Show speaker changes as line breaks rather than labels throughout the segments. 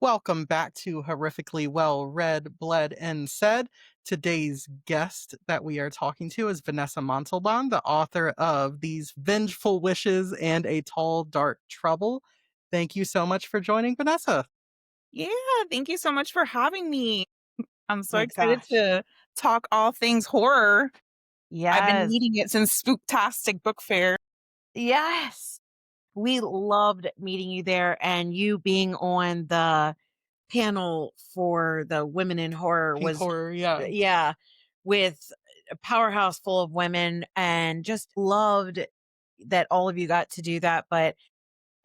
Welcome back to Horrifically Well Read, Bled, and Said. Today's guest that we are talking to is Vanessa Montalban, the author of These Vengeful Wishes and A Tall Dark Trouble. Thank you so much for joining, Vanessa.
Yeah, thank you so much for having me. I'm so
Oh
excited
gosh.
to talk all things horror. I've been
Yes.
needing it since Spooktastic Book Fair.
Yes. We loved meeting you there and you being on the panel for the women in horror
Pink
was
horror, yeah.
yeah, with a powerhouse full of women and just loved that all of you got to do that. But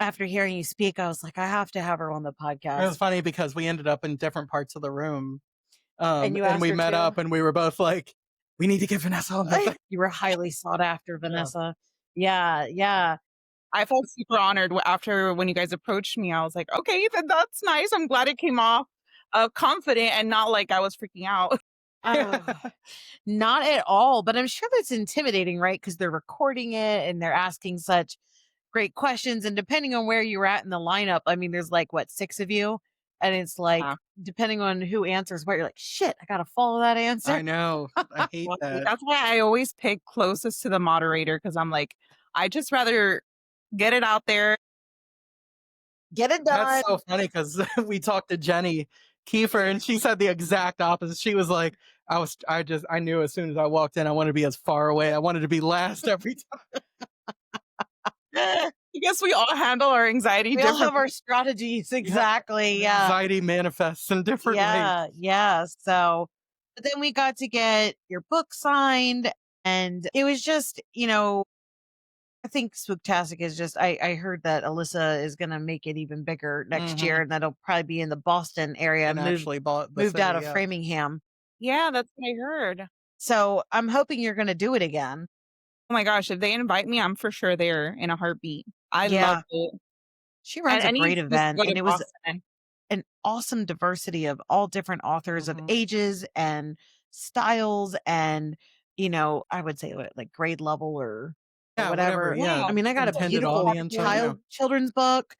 after hearing you speak, I was like, I have to have her on the
It was
podcast.
funny because we ended up in different parts of the room.
And you
And
asked
we
her
met
too.
up and we were both like, we need to get Vanessa on the thing.
You were highly sought after,
Yeah.
Vanessa. Yeah, yeah.
I felt super honored after when you guys approached me. I was like, okay, that's nice. I'm glad it came off confident and not like I was freaking out.
Oh, not at all, but I'm sure that's intimidating, right? Because they're recording it and they're asking such great questions. And depending on where you're at in the lineup, I mean, there's like what, six of you? And it's like,
Yeah.
depending on who answers what, you're like, shit, I gotta follow that answer.
I know. I hate
Well,
that.
that's why I always pick closest to the moderator because I'm like, I just rather get it out there.
Get it
That's
done.
so funny because we talked to Jenny Kiefer and she said the exact opposite. She was like, I knew as soon as I walked in, I wanted to be as far away. I wanted to be last every time.
I guess we all handle our anxiety
We all have
differently.
our strategies. Exactly. Yeah.
Anxiety manifests in different ways.
Yeah. Yeah. So, but then we got to get your book signed and it was just, I think Spooktastic is just I heard that Alyssa is gonna make it even bigger next
Hmm.
year and that'll probably be in the Boston area,
And actually bought the
moved out
city.
of
Yeah.
Framingham.
Yeah, that's what I heard.
So I'm hoping you're gonna do it again.
Oh my gosh, if they invite me, I'm for sure there in a heartbeat. I love
Yeah.
it.
She
And
runs a
any
great
excuse to
event
go
and
to
it was
Boston.
an awesome diversity of all different authors of
Hmm.
ages and styles and, I would say like grade level or
Yeah, whatever.
whatever.
Yeah.
I
Yeah.
mean, I got a
Intended
beautiful
audience or,
children's book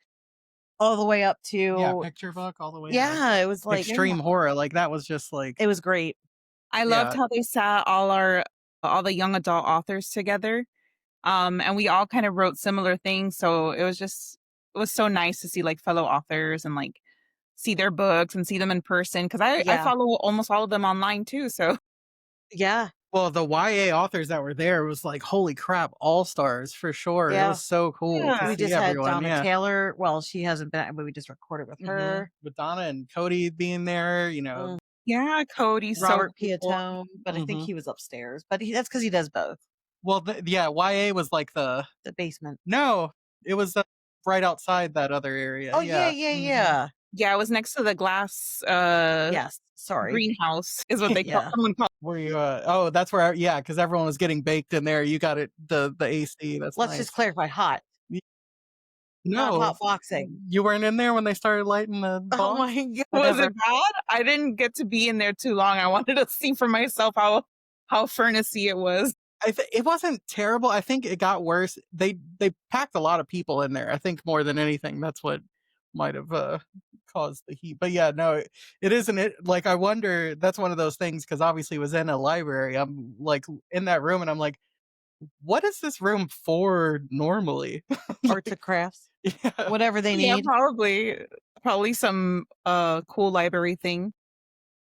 all the way up
yeah,
to
picture book all the way to
yeah, it was like
Yeah.
extreme horror. Like that was just like,
it was great.
I loved
yeah.
how they sat all the young adult authors together. And we all kind of wrote similar things. So it was so nice to see like fellow authors and like see their books and see them in person. Cause I
Yeah.
follow almost all of them online too. So
Yeah.
Well, the YA authors that were there was like, holy crap, all stars for sure. It
Yeah.
was so cool to
yeah.
We
see
just had
everyone.
Donna
Yeah.
Taylor. Well, she hasn't been, but we just recorded with her.
With Donna and Cody being there,
Mm,
Yeah, Cody's so
Robert
cool.
Piatone, but I think
hmm
he was upstairs. But that's because he does both.
Well, yeah, YA was like
The basement.
no, it was right outside that other area.
Oh yeah,
Yeah.
yeah, yeah.
Yeah, I was next to the glass
Yes. Sorry.
greenhouse is what they call
Yeah.
someone called.
Where you? Oh, that's where. Yeah, because everyone was getting baked in there. You got it. The AC. That's
Let's
nice.
just clarify: hot,
Y-
not
No,
hot boxing.
you weren't in there when they started lighting the
Oh
bomb.
my god.
Was
Whatever.
it bad? I didn't get to be in there too long. I wanted to see for myself how furnacey it was.
It wasn't terrible. I think it got worse. They packed a lot of people in there. I think more than anything, that's what might have caused the heat. But yeah, no, it isn't. It like I wonder. That's one of those things because obviously it was in a library. I'm like in that room, and I'm like, what is this room for normally?
Arts and crafts,
Yeah,
whatever they
Yeah,
need.
probably some cool library thing.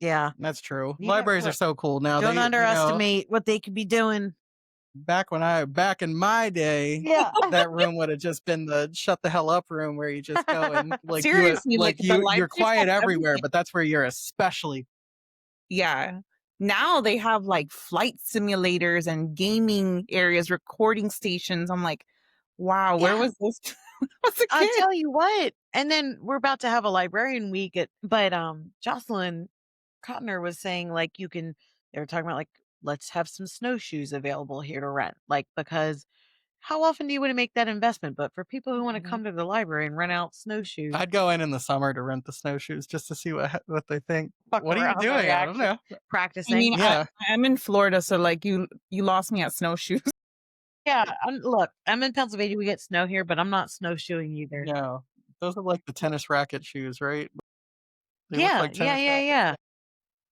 Yeah.
that's true.
You
Libraries are
look,
so cool now.
don't
They,
underestimate what they could be doing.
back in my day,
Yeah.
that room would have just been the shut the hell up room where you just go and
Seriously, like the
you're
libraries
quiet
have
everywhere,
everything.
but that's where you're especially.
Yeah. Now they have like flight simulators and gaming areas, recording stations. I'm like, wow, where
Yeah.
was this when I was a
I'll
kid?
tell you what. And then we're about to have a librarian week but Jocelyn Cotner was saying like they were talking about like let's have some snowshoes available here to rent. Like because how often do you want to make that investment? But for people who want to
Mhm.
come to the library and rent out snowshoes,
I'd go in the summer to rent the snowshoes just to see what they think.
fuck
What are you
around
doing?
their
I don't
reaction,
know.
I mean,
practicing.
Yeah,
I'm in Florida, so like you lost me at snowshoes.
Yeah, look, I'm in Pennsylvania. We get snow here, but I'm not snowshoeing either.
no, those are like the tennis racket shoes, right? They look
Yeah,
like
yeah,
tennis
yeah,
rackets.
yeah.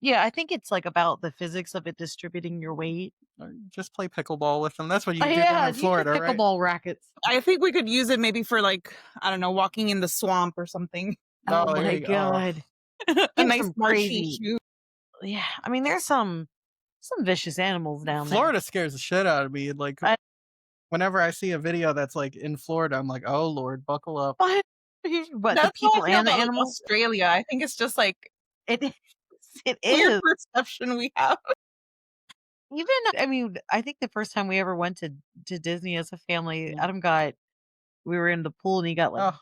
Yeah, I think it's, like, about the physics of it distributing your weight.
Or just play pickleball with them. That's what
Oh,
you do down
yeah,
in
you get
Florida, right?
pickleball rackets.
I think we could use it maybe for like, I don't know, walking in the swamp or something.
Oh
No, there
my
you go.
god.
A
There's
nice
some
marshy
crazy
shoe.
yeah, I mean, there's some vicious animals down there.
Florida scares the shit out of me. Like,
I
whenever I see a video that's like in Florida, I'm like, oh Lord, buckle up.
what? What, the
That's how I
people
feel
and the
about like
animals?
Australia. I think it's just like
It is. It
weird
is.
perception we have.
Even I mean, I think the first time we ever went to Disney as a family,
Mm.
Adam got we were in the pool and he got, like,
Oh,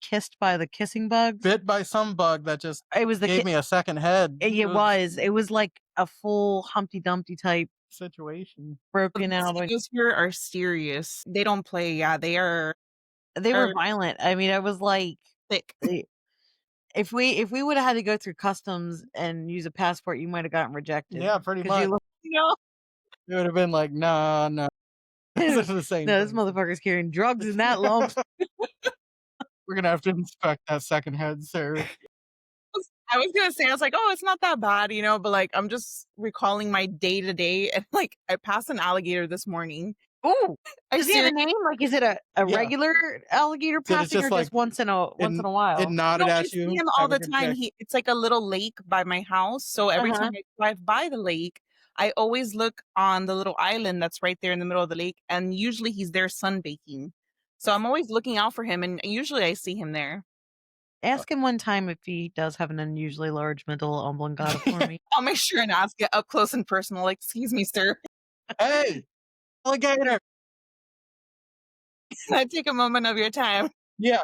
kissed by the kissing bugs.
bit by some bug that just
It was the
gave
ki
me a second head. It
it
was
was. It was like a full Humpty Dumpty type
situation.
The
broken out, like
mosquitoes here are serious. They don't play. Yeah,
they were
they're
violent. I mean, I was like,
thick.
eh, if we woulda had to go through customs and use a passport, you might have gotten rejected
Yeah, pretty
because you
much.
look
No,
It would have been like, nah, no. This
no,
is the same
this
person.
motherfucker's carrying drugs in that lump.
We're gonna have to inspect that second head, sir.
I was gonna say, I was like, oh, it's not that bad, but like I'm just recalling my day to day, and like I passed an alligator this morning.
Ooh,
I
does he have a
seriously
name? Like, is it a
Yeah.
regular alligator
So it's
passing or
just like
just once in
it
a
it
while?
nodded
no, I
at
see
you.
him all
Have a
the
good
time.
day.
It's like a little lake by my house, so every
Uh-huh.
time I drive by the lake, I always look on the little island that's right there in the middle of the lake, and usually he's there sunbaking. So I'm always looking out for him, and usually I see him there.
Ask him one time if he does have an unusually large medulla oblongata for me.
I'll make sure and ask it up close and personal. Like, excuse me, sir,
Hey, alligator.
can I take a moment of your time?
Yeah.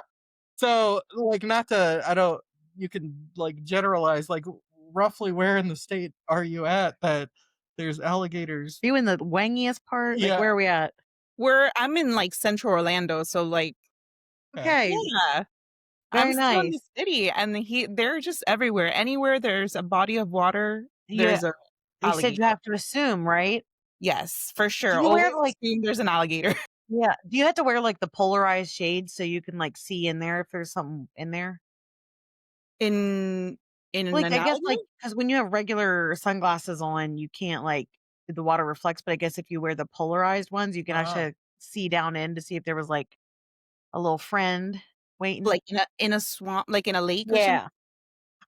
So, like, not to, I don't, you can like generalize, like, roughly where in the state are you at that there's alligators?
You in the wangiest part? Like,
Yeah.
where are we at?
I'm in like central Orlando, so like,
Okay.
Okay,
yeah, I'm
very
still in
nice.
the city, and they're just everywhere. Anywhere there's a body of water,
You
there's a
you said you
alligator.
have to assume, right?
Yes, for
Do
sure.
you wear,
Always
like
assume there's an alligator.
yeah, do you have to wear, like, the polarized shades so you can, like, see in there if there's something in there?
In an
Like, I guess,
alligator?
like, because when you have regular sunglasses on, you can't, like the water reflects, but I guess if you wear the polarized ones, you can
Oh.
actually see down in to see if there was, like, a little friend waiting.
Like in a swamp, like in a lake or something?
Yeah.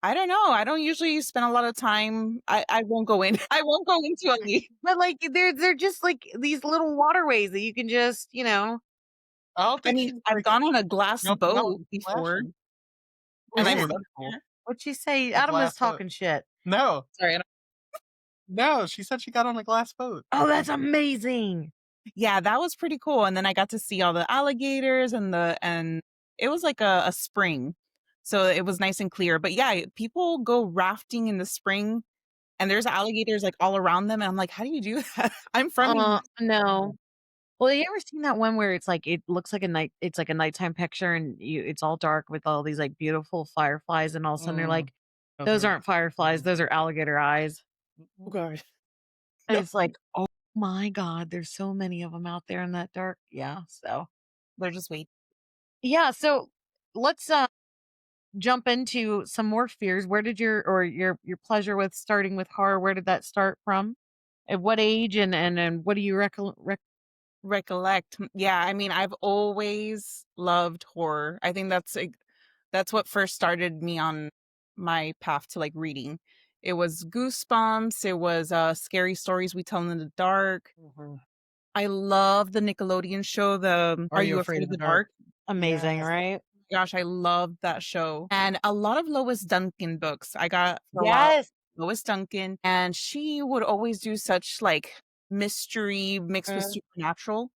I don't know. I don't usually spend a lot of time. I won't go in. I won't go into a lake.
But, like, they're just, like, these little waterways that you can just,
I don't
I
think
mean,
she's
I've
breaking
gone on a glass
jumping out
boat
and
before,
splashing.
and
Where's
I've
your
Yeah.
been
medical?
there.
What'd she say?
A
Adam is
glass boat.
talking shit.
No,
Sorry, I don't
no, she said she got on a glass boat.
Oh, that's amazing.
yeah, that was pretty cool, and then I got to see all the alligators and it was like a spring, so it was nice and clear, but yeah, people go rafting in the spring, and there's alligators, like, all around them, and I'm like, "How do you do that?" I'm from New Mexico.
No. Well, you ever seen that one where it's like it looks like it's like a nighttime picture and it's all dark with all these like beautiful fireflies and all of a sudden they're
Mm,
like,
those
those
are
aren't fireflies, those are alligator eyes.
Oh god.
And
No,
it's like, oh my God, there's so many of them out there in that dark. Yeah. So
they're just wait
yeah, so let's jump into some more fears. Where did your pleasure with starting with horror, where did that start from? At what age and what do you
recollect. Yeah, I mean, I've always loved horror. I think that's what first started me on my path to, like, reading. It was Goosebumps, it was, Scary Stories We Tell in the Dark.
Mhm.
I love the Nickelodeon show, the
Are
Are
you
You
afraid
Afraid
of
of
the
the
dark?
Dark?
amazing,
Yes.
right?
Gosh, I love that show. And a lot of Lois Duncan books. I got for a while
Yes.
Lois Duncan, and she would always do such, like, mystery mixed with supernatural.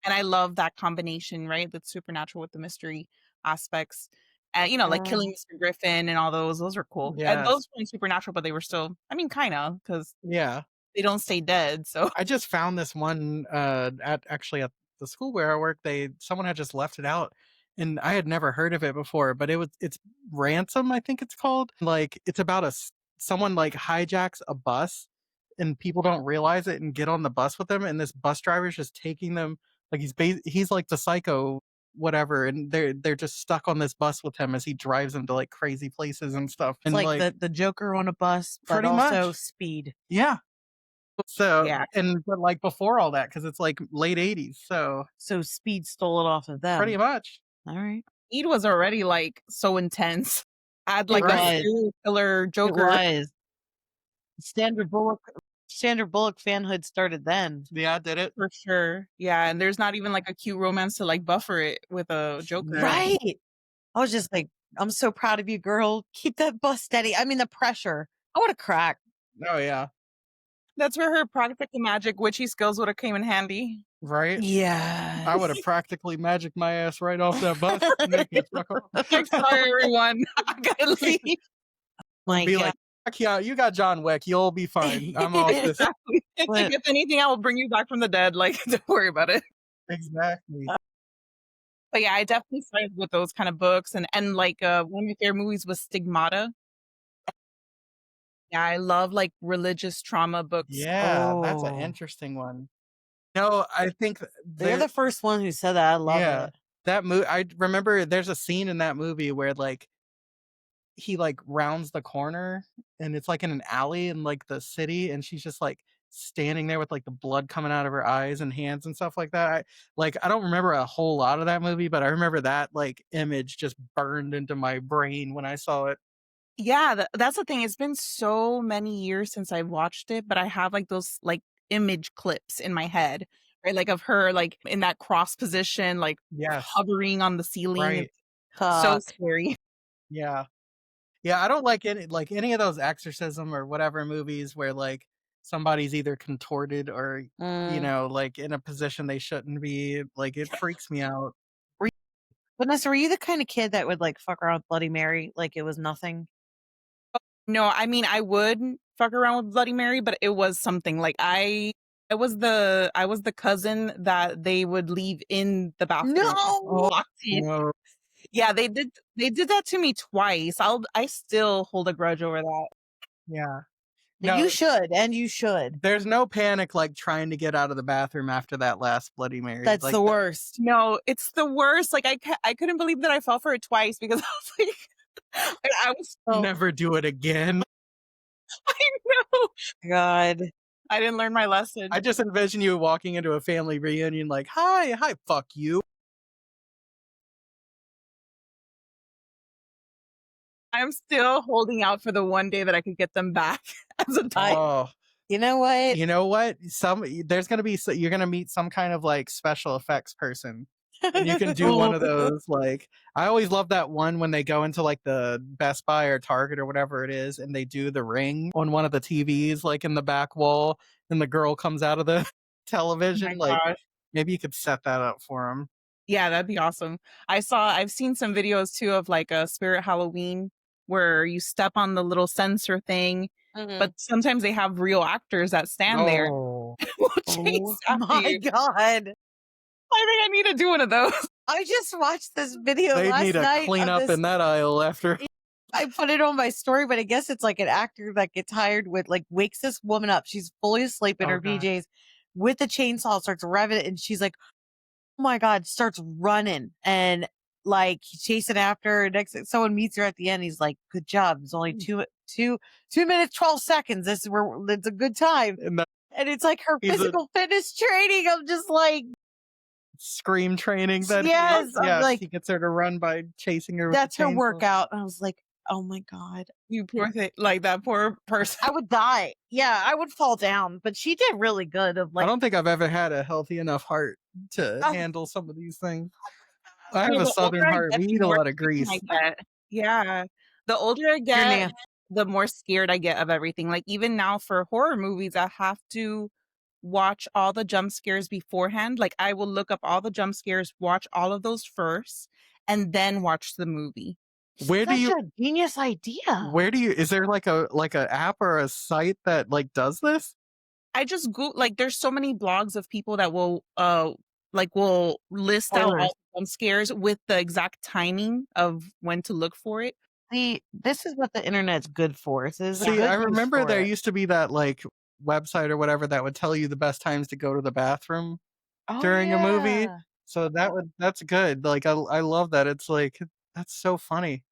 And I love that combination, right? The supernatural with the mystery aspects. And, like Killing
Mhm.
Mr. Griffin and all those were cool. And
Yes.
those weren't supernatural, but they were still, I mean, kinda, because
Yeah.
they don't stay dead, so
I just found this one at the school where I work. Someone had just left it out, and I had never heard of it before. But it's Ransom, I think it's called. Like it's about someone like hijacks a bus, and people don't realize it and get on the bus with them, and this bus driver is just taking them. Like he's like the psycho whatever, and they're just stuck on this bus with him as he drives them to like crazy places and stuff.
It's
And
like
like
the Joker on a bus, but
pretty
also
much.
Speed.
Yeah. So
Yeah.
and but like before all that, because it's like late 80s. So
So Speed stole it off of
pretty
them.
much.
All right.
Speed was already like so intense. Add
It
like a
Right.
was.
serial killer
It
Joker.
was. Sandra Bullock fanhood started then.
Yeah, did it.
For sure. Yeah, and there's not even like a cute romance to like buffer it with a Joker.
No.
Right. I was just like, I'm so proud of you, girl. Keep that bus steady. I mean, the pressure. I would have cracked.
Oh yeah.
That's where her practical magic witchy skills would have came in handy.
Right.
Yeah.
I would have practically magicked my ass right off that bus to make me fuck off.
Like, sorry everyone, I gotta leave.
Like,
Be
yeah.
like, "Fuck yeah, you got John Wick. You'll be fine. I'm off this."
Exactly. It's like,
But-
if anything, I will bring you back from the dead. Like, don't worry about it.
Exactly.
But yeah, I definitely started with those kind of books, and like one of my favorite movies was Stigmata. Yeah, I love like religious trauma books.
Yeah, that's an
Oh.
interesting one. No, I think
They're the first one who said that. I love
yeah,
it.
that movie. I remember there's a scene in that movie where like he like rounds the corner and it's like in an alley in like the city, and she's just like standing there with like the blood coming out of her eyes and hands and stuff like that. I don't remember a whole lot of that movie, but I remember that like image just burned into my brain when I saw it.
Yeah, that's the thing. It's been so many years since I watched it, but I have like those like image clips in my head, right? Like of her like in that cross position, like
Yes,
hovering on the ceiling.
right.
It's so
Fuck.
scary.
Yeah. Yeah, I don't like any of those exorcism or whatever movies where like somebody's either contorted or
Mm.
like in a position they shouldn't be. Like it freaks me out.
Vanessa, were you the kind of kid that would like fuck around with Bloody Mary like it was nothing?
No, I mean I would fuck around with Bloody Mary, but it was something like I was the cousin that they would leave in the bathroom.
No.
Locked in.
No.
Yeah, they did that to me twice. I still hold a grudge over that.
Yeah.
You
No,
should, and you should.
there's no panic like trying to get out of the bathroom after that last Bloody Mary.
That's
Like
the worst.
No, it's the worst. Like I couldn't believe that I fell for it twice because I was like I was so
never do it again.
I know.
God.
I didn't learn my lesson.
I just envision you walking into a family reunion like, hi, fuck you.
I'm still holding out for the one day that I could get them back as a dog.
Oh,
You know what?
you know what? There's gonna be you're gonna meet some kind of like special effects person, and you can do one of those. Like I always love that one when they go into like the Best Buy or Target or whatever it is, and they do the ring on one of the TVs, like in the back wall, and the girl comes out of the television.
my
Like
gosh.
maybe you could set that up for them.
Yeah, that'd be awesome. I've seen some videos too of like a Spirit Halloween where you step on the little sensor thing, but sometimes they have real actors that stand there.
Oh,
Will chase
Oh
after
my
you.
God.
I think I need to do one of those.
I just watched this video
they
last
need to
night.
clean
of
up
this-
in that aisle after.
I put it on my story, but I guess it's like an actor that gets hired with like wakes this woman up. She's fully asleep in
Oh,
her
God.
PJs with the chainsaw, starts revving it, and she's like, oh my God, starts running and like he's chasing after her. Next someone meets her at the end. He's like, good job. It's only 2 minutes, 12 seconds. It's a good time.
And that
And it's like her
He's a-
physical fitness training. I'm just like,
scream training that
Yes, I'm
yes,
like-
he gets her to run by chasing her with
that's
the
her
chainsaw.
workout. And I was like, oh my God,
You poor thing, like that poor person.
I would die. Yeah, I would fall down, but she did really good. Of
I
like,
don't think I've ever had a healthy enough heart to
Oh.
handle some of these things. I have
Yeah,
a
the
southern
older I
heart.
get,
We
the
eat a
more
lot of
chicken
grease.
I get. Yeah. The older I get,
nasty.
the more scared I get of everything. Like even now for horror movies, I have to watch all the jump scares beforehand. Like I will look up all the jump scares, watch all of those first, and then watch the movie.
Where do
such
you
a genius idea.
is there like a app or a site that like does this?
I just go like there's so many blogs of people that will list out all
Spoilers.
the jump scares with the exact timing of when to look for it.
See, this is what the internet's good for. This is a
See,
good
I
use
remember
for
there
it.
used to be that like website or whatever that would tell you the best times to go to the bathroom
Oh,
during a movie.
yeah.
So that's good. Like I love that. It's like that's so funny.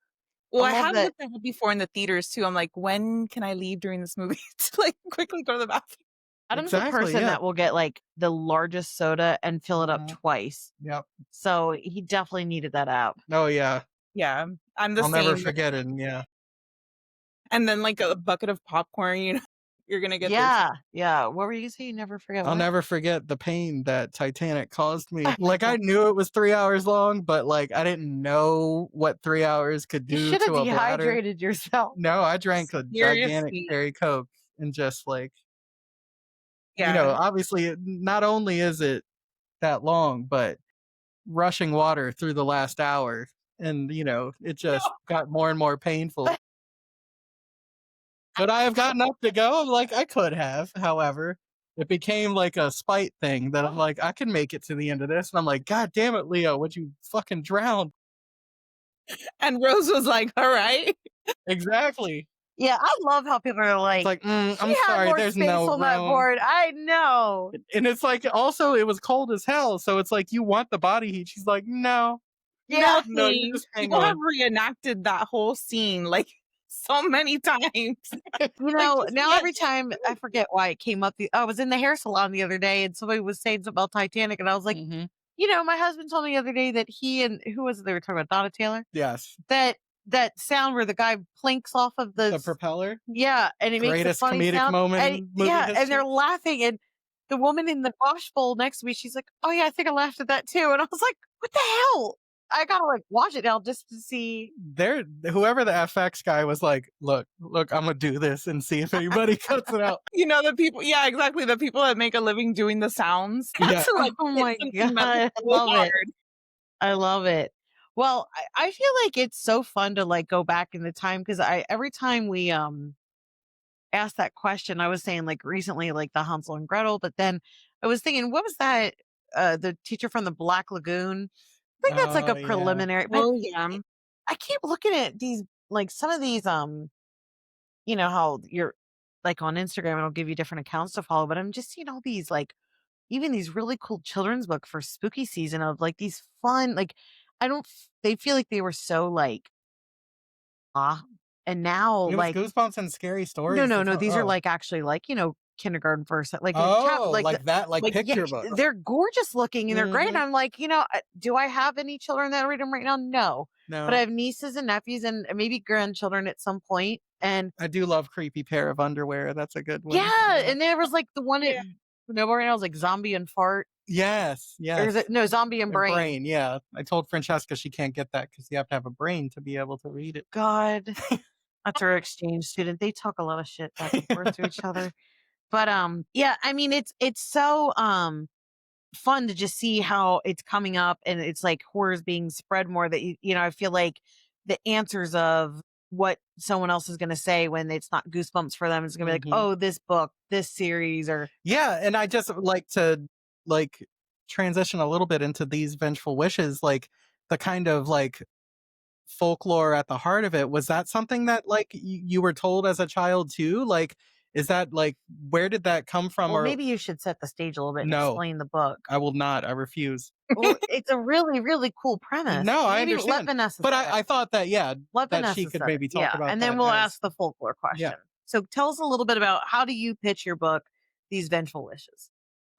Well,
I
I
love
have
that.
looked at it before in the theaters too. I'm like, when can I leave during this movie to like quickly go to the bathroom?
Adam's the
Exactly.
person
Yeah.
that will get like the largest soda and fill it up
Mhm.
twice.
Yep.
So he definitely needed that app.
Oh yeah.
Yeah, I'm the
I'll never
same.
forget it. Yeah.
And then like a bucket of popcorn, you're gonna get this.
Yeah. Yeah. What were you gonna say? You never forget
I'll
what?
never forget the pain that Titanic caused me. Like I knew it was 3 hours long, but like I didn't know what 3 hours could
You
do
should have
to a bladder.
dehydrated yourself.
No, I drank a gigantic
Seriously.
cherry Coke and just like,
Yeah.
obviously not only is it that long, but rushing water through the last hour and it
No.
just got more and more painful. Could I have gotten up to go? Like I could have, however. It became like a spite thing that I'm like, I can make it to the end of this. And I'm like, God damn it, Leo, would you fucking drown?
And Rose was like, all right.
Exactly.
Yeah, I love how people are
It's
like,
like,
she
I'm
had
sorry,
more
there's
space
no
on that
room.
board. I know.
And it's like, also, it was cold as hell. So it's like, you want the body heat. She's like, no,
Yeah.
no, you
Nothing.
just hang
People have
on.
reenacted that whole scene like so many times. Like just
Now
the
every time I forget why it came up. I was in the hair salon the other day and somebody was saying something about Titanic, and I was like,
Hmm.
my husband told me the other day that he and who was it they were talking about Donna Taylor?
Yes.
That sound where the guy plinks off of
The propeller,
yeah, and it makes a
greatest
funny
comedic
sound.
moment
And
in movie
yeah, and
history.
they're laughing, and the woman in the wash bowl next to me, she's like, "Oh yeah, I think I laughed at that too." And I was like, "What the hell?" I gotta like watch it now just to see.
Whoever the FX guy was like, look, I'm gonna do this and see if anybody cuts it out.
the people, yeah, exactly. The people that make a living doing the sounds had
Yeah.
to like
Oh
hit
my
something
god,
metal
I
so
love it.
hard.
I love it. Well, I feel like it's so fun to like go back in the time because I every time we asked that question, I was saying like recently like the Hansel and Gretel, but then I was thinking, what was that? The teacher from the Black Lagoon. I think that's like
Oh
a
yeah.
preliminary, but
Oh yeah.
I keep looking at these like some of these how you're like on Instagram it'll give you different accounts to follow, but I'm just seeing all these like even these really cool children's book for spooky season of like these fun like I don't they feel like they were so like and now
It was
like
Goosebumps and Scary
no,
Stories.
no,
That's
no,
what,
these are
oh.
like actually like, kindergarten first like a chap
Oh,
like
like that, like
like yeah,
picture books.
they're gorgeous looking and they're great. And
Hmm.
I'm like, do I have any children that read them right now? No. But I
No,
have nieces and nephews and maybe grandchildren at some point. And
I do love Creepy Pair of Underwear. That's a good one.
yeah,
Yeah.
and there was like the one at
Yeah.
nowhere right now was like zombie and fart.
Yes,
Or is
yes.
it no zombie and
And
brain?
brain, yeah. I told Francesca she can't get that because you have to have a brain to be able to read it.
God. That's our exchange student. They talk a lot of shit back and forth to each other. But yeah, I mean it's so fun to just see how it's coming up and it's like horrors being spread more that I feel like the answers of what someone else is going to say when it's not goosebumps for them is going to be like,
Hmm.
oh, this book, this series, or
Yeah, and I just like to like transition a little bit into these Vengeful Wishes, like the kind of like folklore at the heart of it. Was that something that like you were told as a child too? Like, is that like where did that come from?
well,
Or
maybe you should set the stage a little bit and
no,
explain the book.
I will not. I refuse.
Well, it's a really, really cool premise.
No, I
Maybe let
understand.
Vanessa
But
say it.
I thought that, yeah,
Let
that she
Vanessa
could
set it.
maybe talk
Yeah.
about
And then
that
we'll
as,
ask the folklore
yeah.
question. So tell us a little bit about how do you pitch your book, These Vengeful Wishes?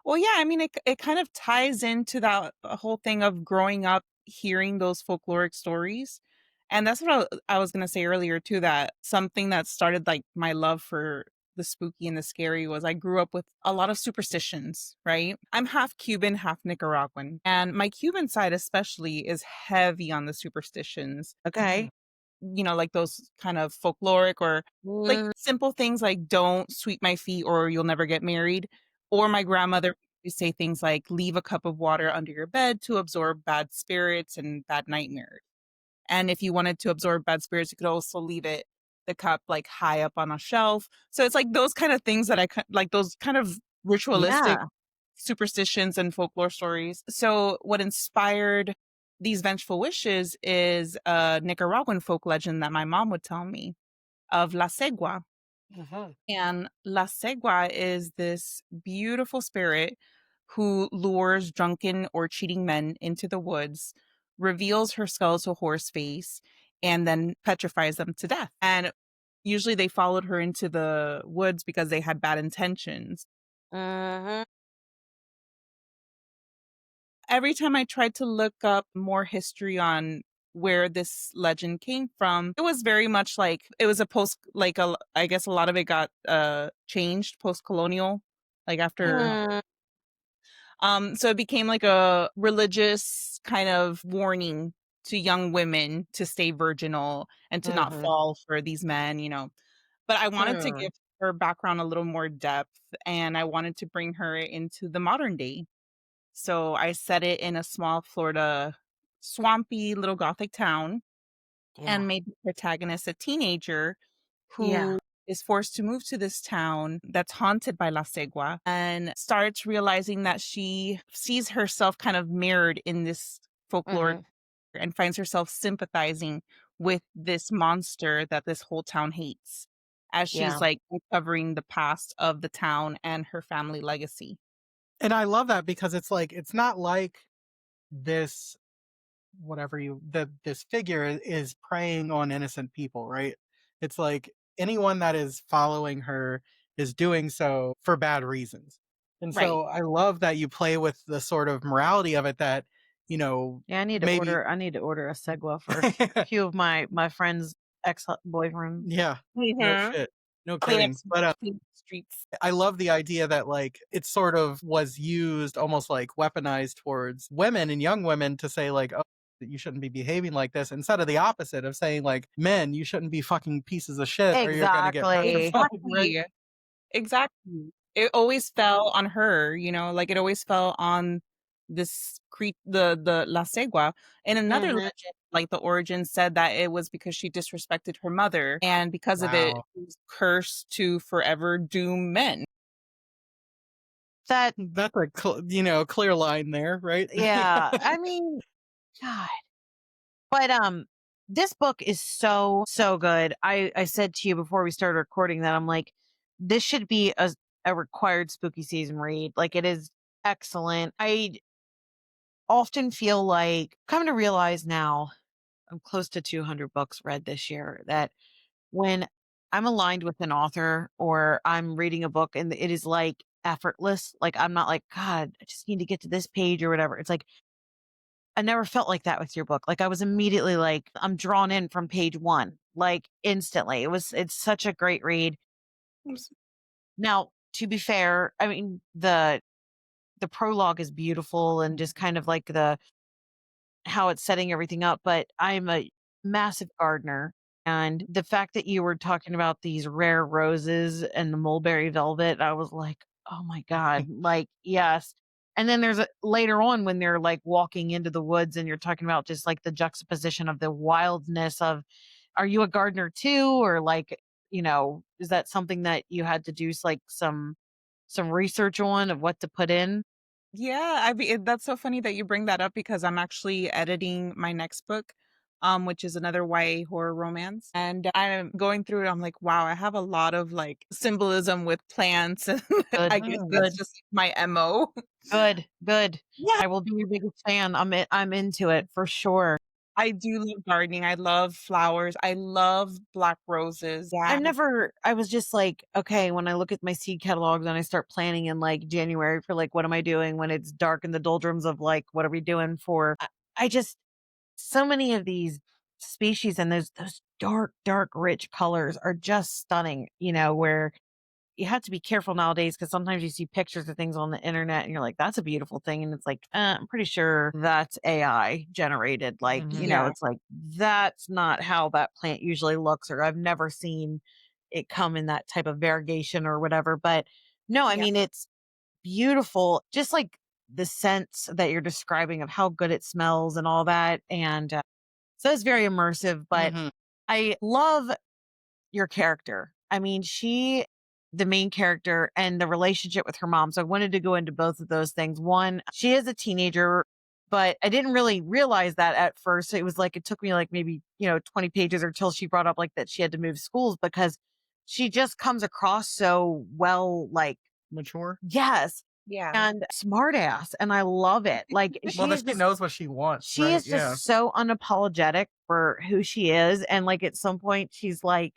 Well, yeah, I mean, it kind of ties into that whole thing of growing up hearing those folkloric stories. And that's what I was going to say earlier, too, that something that started like my love for the spooky and the scary was I grew up with a lot of superstitions, right? I'm half Cuban, half Nicaraguan. And my Cuban side, especially, is heavy on the superstitions,
Okay.
like those kind of folkloric or like
Mm,
simple things like don't sweep my feet or you'll never get married. Or my grandmother would say things like leave a cup of water under your bed to absorb bad spirits and bad nightmares. And if you wanted to absorb bad spirits, you could also leave the cup like high up on a shelf. So it's like those kind of things that like those kind of ritualistic
yeah.
superstitions and folklore stories. So what inspired these vengeful wishes is a Nicaraguan folk legend that my mom would tell me of La Segua.
Mhm.
And La Segua is this beautiful spirit who lures drunken or cheating men into the woods, reveals her skeletal horse face, and then petrifies them to death. And usually they followed her into the woods because they had bad intentions.
Mhm.
Every time I tried to look up more history on where this legend came from, it was very much like it was a post like I guess a lot of it got changed post-colonial, like after
Mm.
so it became like a religious kind of warning to young women to stay virginal and to not
Mhm.
fall for these men, But I wanted to
Hmm.
give her background a little more depth, and I wanted to bring her into the modern day. So I set it in a small Florida swampy little gothic town
Yeah.
and made the protagonist a teenager
Yeah.
who is forced to move to this town that's haunted by La Segua and starts realizing that she sees herself kind of mirrored in this folklore
Mhm.
and finds herself sympathizing with this monster that this whole town hates as she's
Yeah.
like uncovering the past of the town and her family legacy.
And I love that because it's like it's not like this whatever you that this figure is preying on innocent people, right? It's like anyone that is following her is doing so for bad reasons. And
Right.
so I love that you play with the sort of morality of it that, you know,
Yeah,
maybe
I need to order a Segwa for a few of my friends' ex-boyfriends.
yeah, no
Mhm.
shit. No
Kleenex
kidding. But
clean the streets.
I love the idea that like it sort of was used almost like weaponized towards women and young women to say like, oh, that you shouldn't be behaving like this instead of the opposite of saying like, men, you shouldn't be fucking pieces of shit or you're gonna get
Exactly.
petrified, right?
Exactly. Exactly. It always fell on her, like it always fell on this the La Segua. In another
Mhm.
legend, like the origin said that it was because she disrespected her mother, and because of it,
Wow.
she was cursed to forever doom men.
That
That's a clear line there, right?
yeah, I mean, God. But, this book is so good. I said to you before we started recording that I'm like, this should be a required spooky season read. Like, it is excellent. I often feel like come to realize now, I'm close to 200 books read this year, that when I'm aligned with an author or I'm reading a book and it is like effortless, like I'm not like, God, I just need to get to this page or whatever. It's like I never felt like that with your book. Like I was immediately like, I'm drawn in from page one, like instantly. It's such a great read. Now, to be fair, I mean, the prologue is beautiful and just kind of like how it's setting everything up, but I'm a massive gardener. And the fact that you were talking about these rare roses and the mulberry velvet, I was like, oh my God, like, yes. And then there's later on when they're like walking into the woods and you're talking about just like the juxtaposition of the wildness of, are you a gardener too? Or like, is that something that you had to do like some research on of what to put in?
Yeah, that's so funny that you bring that up because I'm actually editing my next book, which is another YA horror romance. And I'm going through it. I'm like, wow, I have a lot of like symbolism with plants. And I
Good,
guess that's
good.
just my MO.
Good, good.
Yeah.
I will be your biggest fan. I'm into it for sure.
I do love gardening. I love flowers. I love black roses. Yeah.
I was just like, okay, when I look at my seed catalogs and I start planning in like January for like, what am I doing when it's dark in the doldrums of like, what are we doing for? I just, so many of these species and those dark, dark, rich colors are just stunning, where you have to be careful nowadays because sometimes you see pictures of things on the internet and you're like, that's a beautiful thing. And it's like, I'm pretty sure that's AI generated. Like,
Mhm.
Yeah.
it's like, that's not how that plant usually looks, or I've never seen it come in that type of variegation or whatever. But no, I
Yeah.
mean, it's beautiful. Just like the sense that you're describing of how good it smells and all that. And so it's very immersive, but
Mhm.
I love your character. I mean, the main character and the relationship with her mom. So I wanted to go into both of those things. One, she is a teenager, but I didn't really realize that at first. It was like, it took me like maybe, 20 pages until she brought up like that she had to move schools because she just comes across so well, like,
Mature.
yes.
Yeah.
and smart ass, and I love it. Like,
Well,
she
that
is
she
just
knows what she wants,
she
right?
is
Yeah.
just so unapologetic for who she is, and, like, at some point, she's like,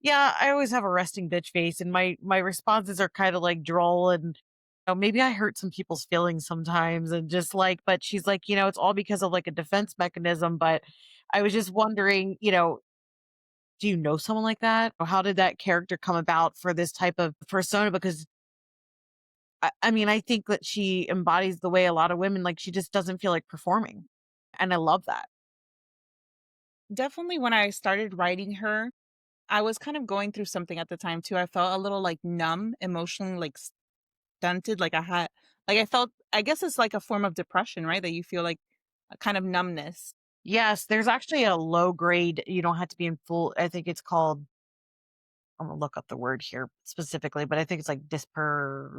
"Yeah, I always have a resting bitch face," and my responses are kinda, like, droll and, maybe I hurt some people's feelings sometimes and just, like but she's like, "It's all because of, like, a defense mechanism," but I was just wondering, do you know someone like that? Or how did that character come about for this type of persona? Because I mean, I think that she embodies the way a lot of women like, she just doesn't feel like performing, and I love that.
Definitely when I started writing her, I was kind of going through something at the time too. I felt a little like numb, emotionally like stunted. I felt, I guess it's like a form of depression, right? That you feel like a kind of numbness.
Yes, there's actually a low grade, you don't have to be in full I think it's called I'm gonna look up the word here specifically, but I think it's like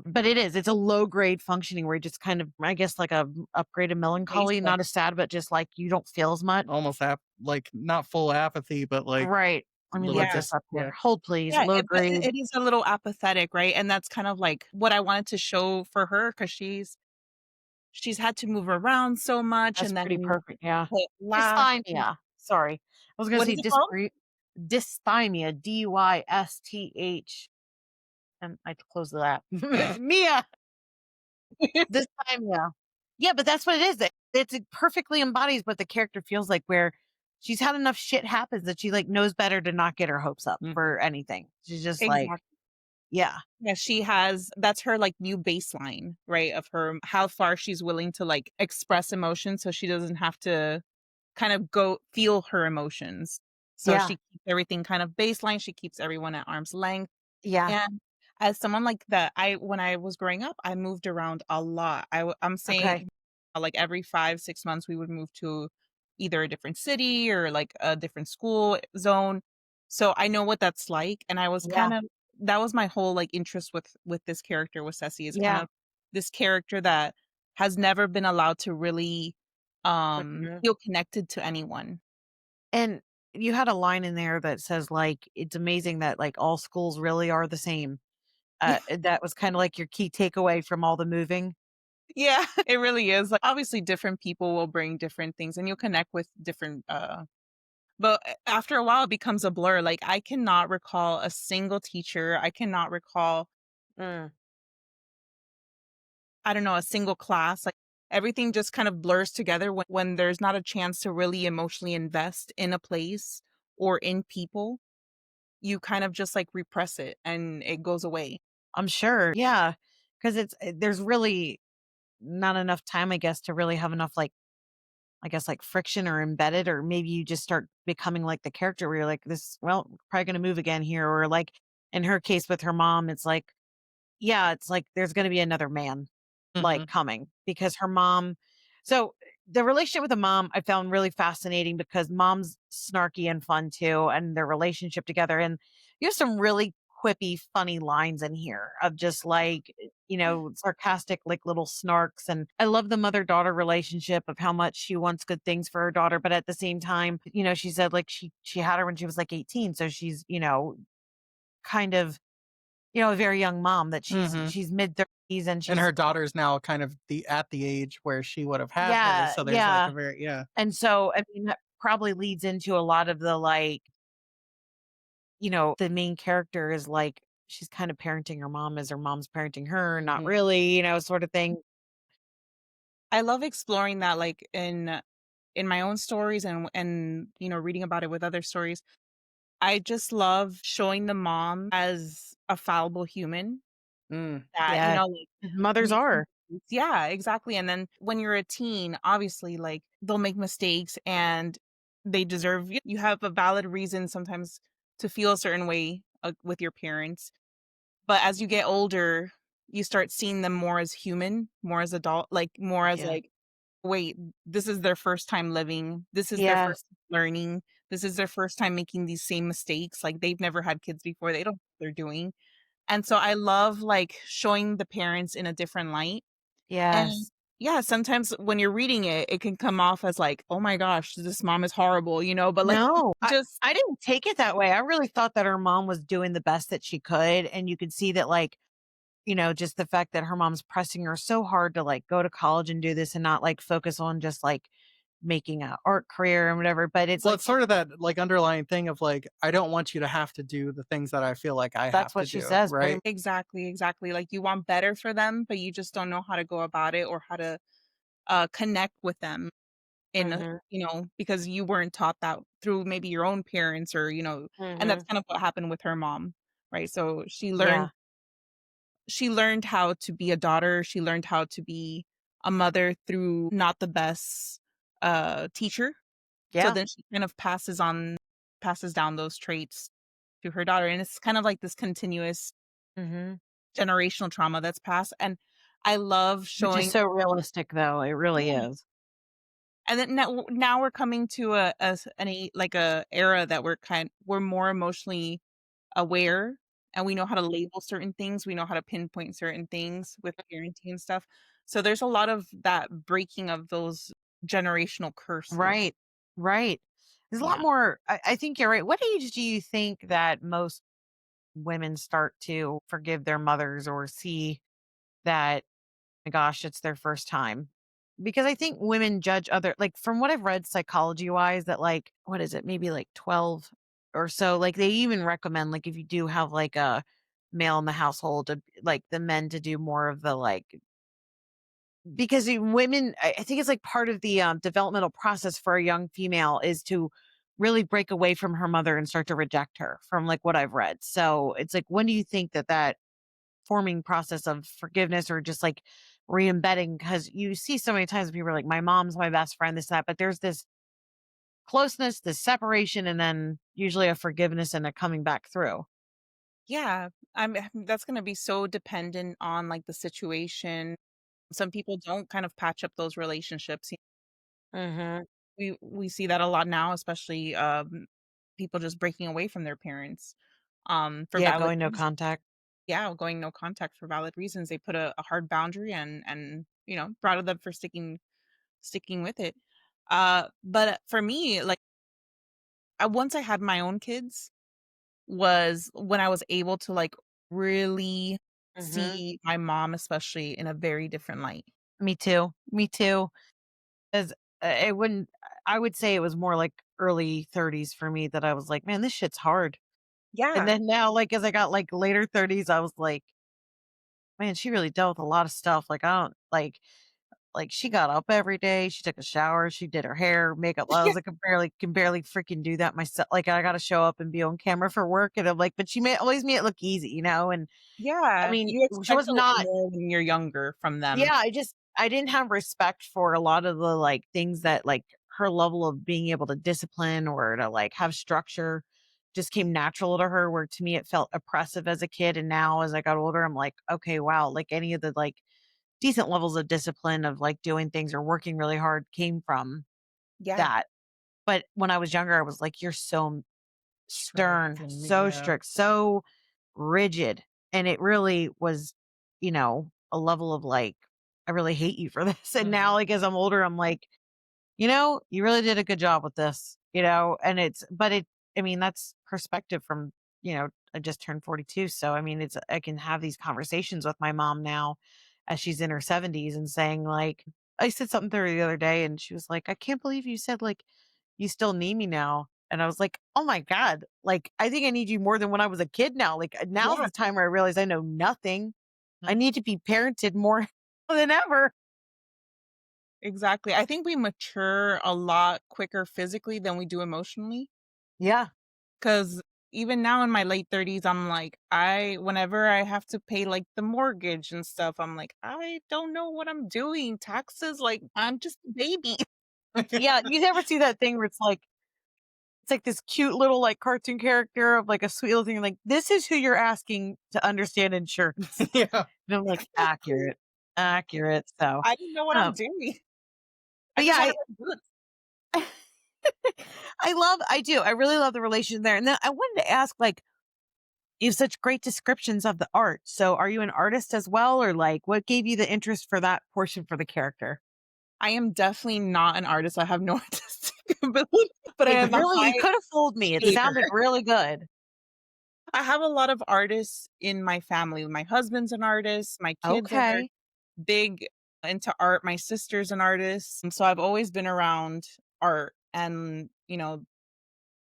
but it is, it's a low grade functioning where you just kind of, I guess, like a upgraded melancholy,
Baseline.
not as sad, but just like you don't feel as much.
Almost like not full apathy, but like
Right. Let me look
like
Yeah.
this
just
up here.
yeah.
Hold please.
Yeah,
Low
but
grade.
it is a little apathetic, right? And that's kind of like what I wanted to show for her because she's had to move around so much
That's
and
pretty
then
perfect. Yeah.
laugh.
Dysthymia. Sorry. I was gonna
What is
say
it called?
dysthymia, dysth, and I close that. Mia. Dysthymia. Yeah, but that's what it is. It perfectly embodies what the character feels like where she's had enough shit happens that she like knows better to not get her hopes up
Mhm.
for anything. She's just like,
Exactly.
yeah.
Yeah, she has that's her, like, new baseline, right, of her how far she's willing to, like, express emotion so she doesn't have to kind of go feel her emotions. So
Yeah.
she keeps everything kind of baseline, she keeps everyone at arm's length,
Yeah.
and as someone like that, I when I was growing up, I moved around a lot. I'm
Okay.
saying, like, every 5, 6 months, we would move to either a different city or, like, a different school zone. So I know what that's like, and I was
Yeah.
kind of that was my whole, like, interest with this character, with Ceci, is kind
Yeah.
of this character that has never been allowed to really,
Mhm.
feel connected to anyone.
And you had a line in there that says like, it's amazing that like all schools really are the same. That was kind of like your key takeaway from all the moving.
Yeah, it really is. Like, obviously, different people will bring different things, and you'll connect with different. But after a while, it becomes a blur. Like, I cannot recall a single teacher. I cannot recall.
Mm.
I don't know, a single class. Like, everything just kind of blurs together when there's not a chance to really emotionally invest in a place or in people. You kind of just like repress it, and it goes away.
I'm sure. Yeah. Cause there's really not enough time, I guess, to really have enough like I guess, like, friction or embedded, or maybe you just start becoming like the character where you're like, "This well, probably gonna move again here," or like, in her case with her mom, it's like yeah, it's like there's gonna be another man, like,
Mhm.
coming because her mom so, the relationship with the mom I found really fascinating because mom's snarky and fun too, and their relationship together, and you have some really quippy, funny lines in here of just, like, sarcastic, like, little snarks, and I love the mother-daughter relationship of how much she wants good things for her daughter, but at the same time, she said, like, she had her when she was, like, 18, so she's, kind of a very young mom that
Mhm.
she's mid-30s and
And
she's
her daughter's now kind of at the age where she would have had her,
yeah,
so there's like
yeah,
a very yeah.
and so, I mean, that probably leads into a lot of the, like, the main character is, like, she's kind of parenting her mom as her mom's parenting her, not
Mhm.
really, sort of thing.
I love exploring that, like, in my own stories and, reading about it with other stories. I just love showing the mom as a fallible human
Mm.
that,
Yeah,
like,
mothers
makes
are.
mistakes. Yeah, exactly, and then when you're a teen, obviously, like, they'll make mistakes and they deserve you have a valid reason sometimes to feel a certain way, with your parents, but as you get older, you start seeing them more as human, more as adult, like, more as,
Yeah.
like, wait, this is their first time living. This is their
Yes.
first time learning. This is their first time making these same mistakes. Like, they've never had kids before. They don't know what they're doing. And so I love, like, showing the parents in a different light. And
Yes.
yeah, sometimes when you're reading it, it can come off as like, "Oh my gosh, this mom is horrible," but, like,
No, I
just
I didn't take it that way. I really thought that her mom was doing the best that she could, and you could see that, like, just the fact that her mom's pressing her so hard to like go to college and do this and not like focus on just like making a art career and whatever. But it's
Well,
like
it's sort of that, like, underlying thing of, like, I don't want you to have to do the things that I feel like I
that's
have
what
to
she
do,
says pretty
right?
much.
Exactly, exactly. Like you want better for them, but you just don't know how to go about it or how to connect with them in a,
Mhm.
because you weren't taught that through maybe your own parents or, and that's
Mhm.
kind of what happened with her mom, right? So
Yeah.
she learned how to be a daughter, she learned how to be a mother through not the best teacher. So
Yeah.
then she kind of passes down those traits to her daughter, and it's kind of like this continuous
Mhm.
generational trauma that's passed, and I love
Which is
showing.
so realistic though. It really
Yeah.
is.
And then now we're coming to like a era that we're more emotionally aware, and we know how to label certain things, we know how to pinpoint certain things with parenting and stuff. So there's a lot of that breaking of those generational curses.
Right. Right. There's a lot
Yeah.
more. I think you're right. What age do you think that most women start to forgive their mothers or see that, my gosh, it's their first time? Because I think women judge other, like from what I've read psychology wise, that like, what is it, maybe like 12 or so, like they even recommend, like if you do have like a male in the household, like the men to do more of the like, because women, I think it's like part of the developmental process for a young female is to really break away from her mother and start to reject her, from like what I've read. So it's like, when do you think that forming process of forgiveness or just like re-embedding, because you see so many times people are like, my mom's my best friend, this, that, but there's this closeness, this separation, and then usually a forgiveness and a coming back through.
Yeah. That's going to be so dependent on like the situation. Some people don't kind of patch up those relationships.
Hmm.
We see that a lot now, especially people just breaking away from their parents for
Yeah,
valid
going no
reasons.
contact.
Yeah, going no contact for valid reasons. They put a hard boundary and proud of them for sticking with it. But for me, like once I had my own kids was when I was able to like really
Hmm.
see my mom, especially in a very different light.
Me too. Me too. As it wouldn't, I would say it was more like early 30s for me that I was like, man, this shit's hard. And
Yeah,
then now, like as I got like later 30s, I was like, man, she really dealt with a lot of stuff. Like I don't like she got up every day, she took a shower, she did her hair, makeup. I
yeah,
was like, I can barely freaking do that myself. Like I got to show up and be on camera for work, and I'm like, but she always made it look easy, And I
yeah.
mean,
You
she
expect
was
a lot
not.
more when you're younger from them.
Yeah, I didn't have respect for a lot of the like things that like her level of being able to discipline or to like have structure just came natural to her. Where to me it felt oppressive as a kid, and now as I got older, I'm like, okay, wow, like any of the like decent levels of discipline of like doing things or working really hard came from
Yeah,
that. But when I was younger, I was like, you're so
Strict
stern,
and
so
yeah.
strict, so rigid. And it really was, a level of like, I really hate you for this. And now,
Mhm.
like, as I'm older, I'm like, you really did a good job with this, and I mean, that's perspective from, I just turned 42. So, I mean, I can have these conversations with my mom now as she's in her 70s and saying, like, I said something to her the other day and she was like, I can't believe you said, like, you still need me now. And I was like, oh my God, like, I think I need you more than when I was a kid now. Like, now's
yeah,
the time where I realize I know nothing. I
Mhm.
need to be parented more than ever.
exactly. I think we mature a lot quicker physically than we do emotionally.
Yeah.
Because even now in my late 30s, I'm like, whenever I have to pay like the mortgage and stuff, I'm like, I don't know what I'm doing. Taxes, like, I'm just a baby.
Yeah. You ever see that thing where it's like this cute little like cartoon character of like a sweet little thing, like, this is who you're asking to understand insurance.
Yeah.
And I'm like, accurate, accurate. So,
I don't know what I'm
um,
doing. I
but
just
yeah,
want to do it.
I do. I really love the relation there. And then I wanted to ask, like, you have such great descriptions of the art. So are you an artist as well? Or like, what gave you the interest for that portion for the character?
I am definitely not an artist. I have no artistic ability, but I
It
am a
really, you
high
could have fooled me. It
achiever.
sounded really good.
I have a lot of artists in my family. My husband's an artist, my kids are very
Okay.
big into art, my sister's an artist, and so I've always been around art and,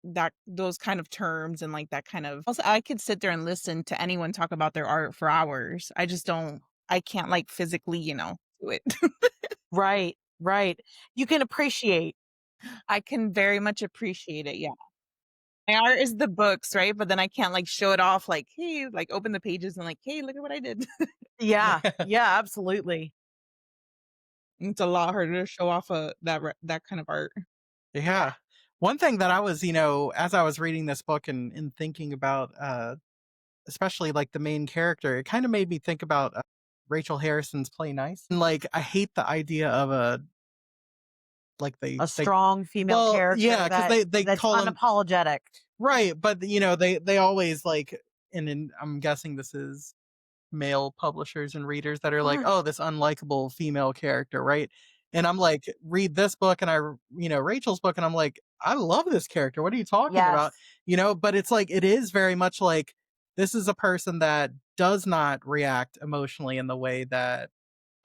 that those kind of terms and, like, that kind of also, I could sit there and listen to anyone talk about their art for hours. I can't, like, physically, do it.
Right, right. You can appreciate.
I can very much appreciate it, yeah. My art is the books, right? But then I can't, like, show it off like, "Hey," like, open the pages and like, "Hey, look at what I did."
Yeah, yeah, absolutely.
It's a lot harder to show off, that kind of art.
Yeah. One thing that I was, as I was reading this book and thinking about, especially like the main character, it kind of made me think about Rachel Harrison's Play Nice. And like, I hate the idea of like
A
they,
strong female
well,
character
yeah, because they
that's
call him,
unapologetic.
right. But, they always like, and I'm guessing this is male publishers and readers that are like,
Mm,
"Oh, this unlikable female character," right? And I'm like, read this book and Rachel's book, and I'm like, I love this character. What are you talking about?
yes,
But it's like it is very much like this is a person that does not react emotionally in the way that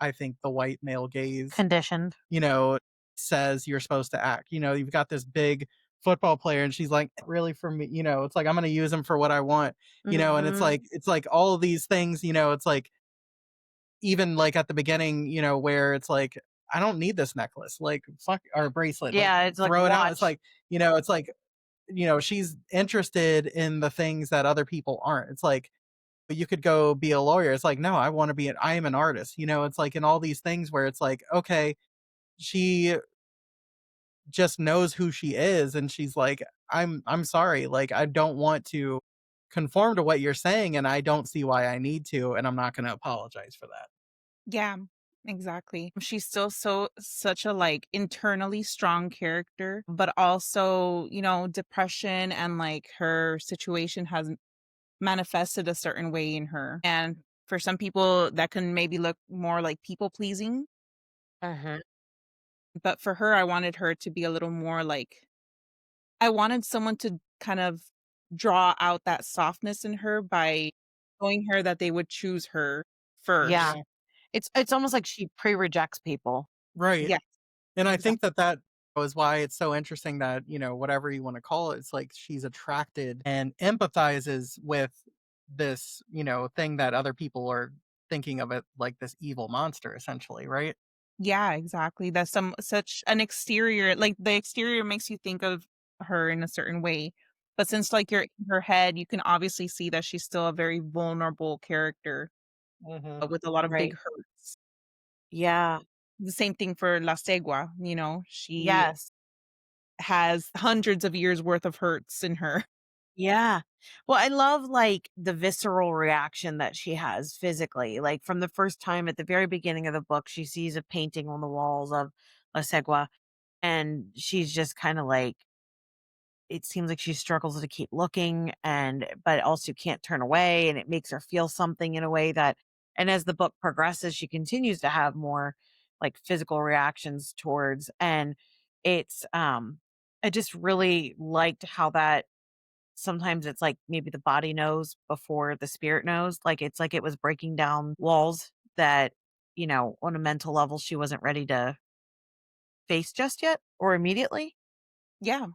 I think the white male gaze,
conditioned.
you know, says you're supposed to act. You've got this big football player and she's like, really for me, it's like I'm gonna use him for what I want, and
Mhm.
it's like all of these things, it's like even like at the beginning, where it's like, I don't need this necklace, like fuck or bracelet, like
Yeah, it's like
throw it out. It's
watch.
like, it's like, she's interested in the things that other people aren't. It's like you could go be a lawyer. It's like, no, I am an artist. It's like in all these things where it's like, okay, she just knows who she is and she's like, I'm sorry, like I don't want to conform to what you're saying and I don't see why I need to and I'm not going to apologize for that.
Yeah, exactly. She's still such a, like, internally strong character, but also, depression and, like, her situation has manifested a certain way in her. And for some people, that can maybe look more like people pleasing,
Mhm.
but for her, I wanted her to be a little more like I wanted someone to kind of draw out that softness in her by showing her that they would choose her
Yeah.
first.
It's almost like she pre-rejects people.
Right.
Yes,
And I think
exactly.
that was why it's so interesting that, whatever you want to call it, it's like she's attracted and empathizes with this, thing that other people are thinking of it like this evil monster, essentially, right?
Yeah, exactly. That's such an exterior, like, the exterior makes you think of her in a certain way, but since, like, you're in her head, you can obviously see that she's still a very vulnerable character,
Hmm.
with a lot of big
Right.
hurts.
Yeah.
The same thing for La Segua, she
Yes.
has hundreds of years worth of hurts in her.
Yeah. Well, I love, like, the visceral reaction that she has physically, like, from the first time at the very beginning of the book, she sees a painting on the walls of La Segua, and she's just kinda like it seems like she struggles to keep looking but also can't turn away, and it makes her feel something in a way that and as the book progresses, she continues to have more, like, physical reactions towards and it's, I just really liked how that sometimes it's like maybe the body knows before the spirit knows, it's like it was breaking down walls that, on a mental level, she wasn't ready to face just yet or immediately.
Yeah.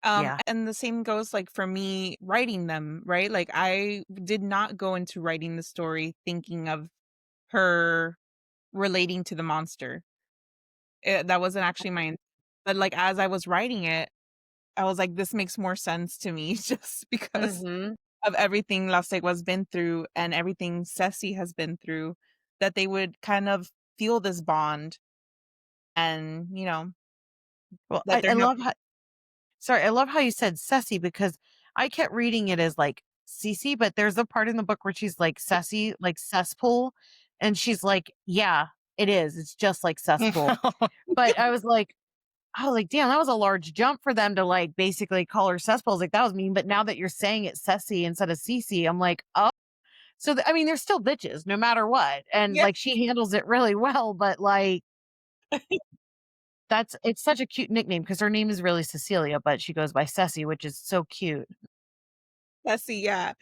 Yeah.
And the same goes, like, for me writing them, right? Like, I did not go into writing the story thinking of her relating to the monster. That wasn't actually but, like, as I was writing it, I was like, "This makes more sense to me," just because
Mhm.
of everything La Segua's been through and everything Ceci has been through, that they would kind of feel this bond and,
Well,
that they're
I
not
love how sorry, I love how you said "Ceci" because I kept reading it as, like, "Cece," but there's a part in the book where she's like, "Ceci," like cesspool, and she's like, "Yeah, it is, it's just like cesspool." But I was like, "Damn, that was a large jump for them to, like, basically call her cesspool." I was like, "That was mean," but now that you're saying it's "Ceci" instead of "Cece," I'm like, "Oh." So, I mean, they're still bitches no matter what, and,
Yeah.
like, she handles it really well, but, like, it's such a cute nickname because her name is really Cecilia, but she goes by Ceci, which is so cute.
Messy, yeah.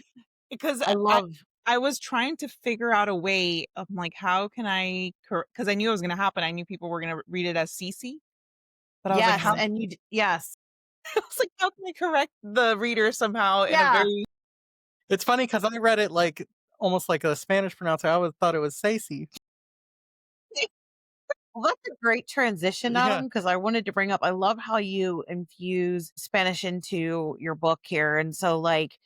Because
I love
I was trying to figure out a way of like, how can I, because I knew it was going to happen. I knew people were going to read it as Cece, but I was like,
yes,
how?
and yes.
I was like, how can I correct the reader somehow in a
Yeah.
very
It's funny because I read it like almost like a Spanish pronouncer. I always thought it was Sacy.
Well, that's a great transition,
Yeah.
Adam, because I wanted to bring up I love how you infuse Spanish into your book here. And so, like,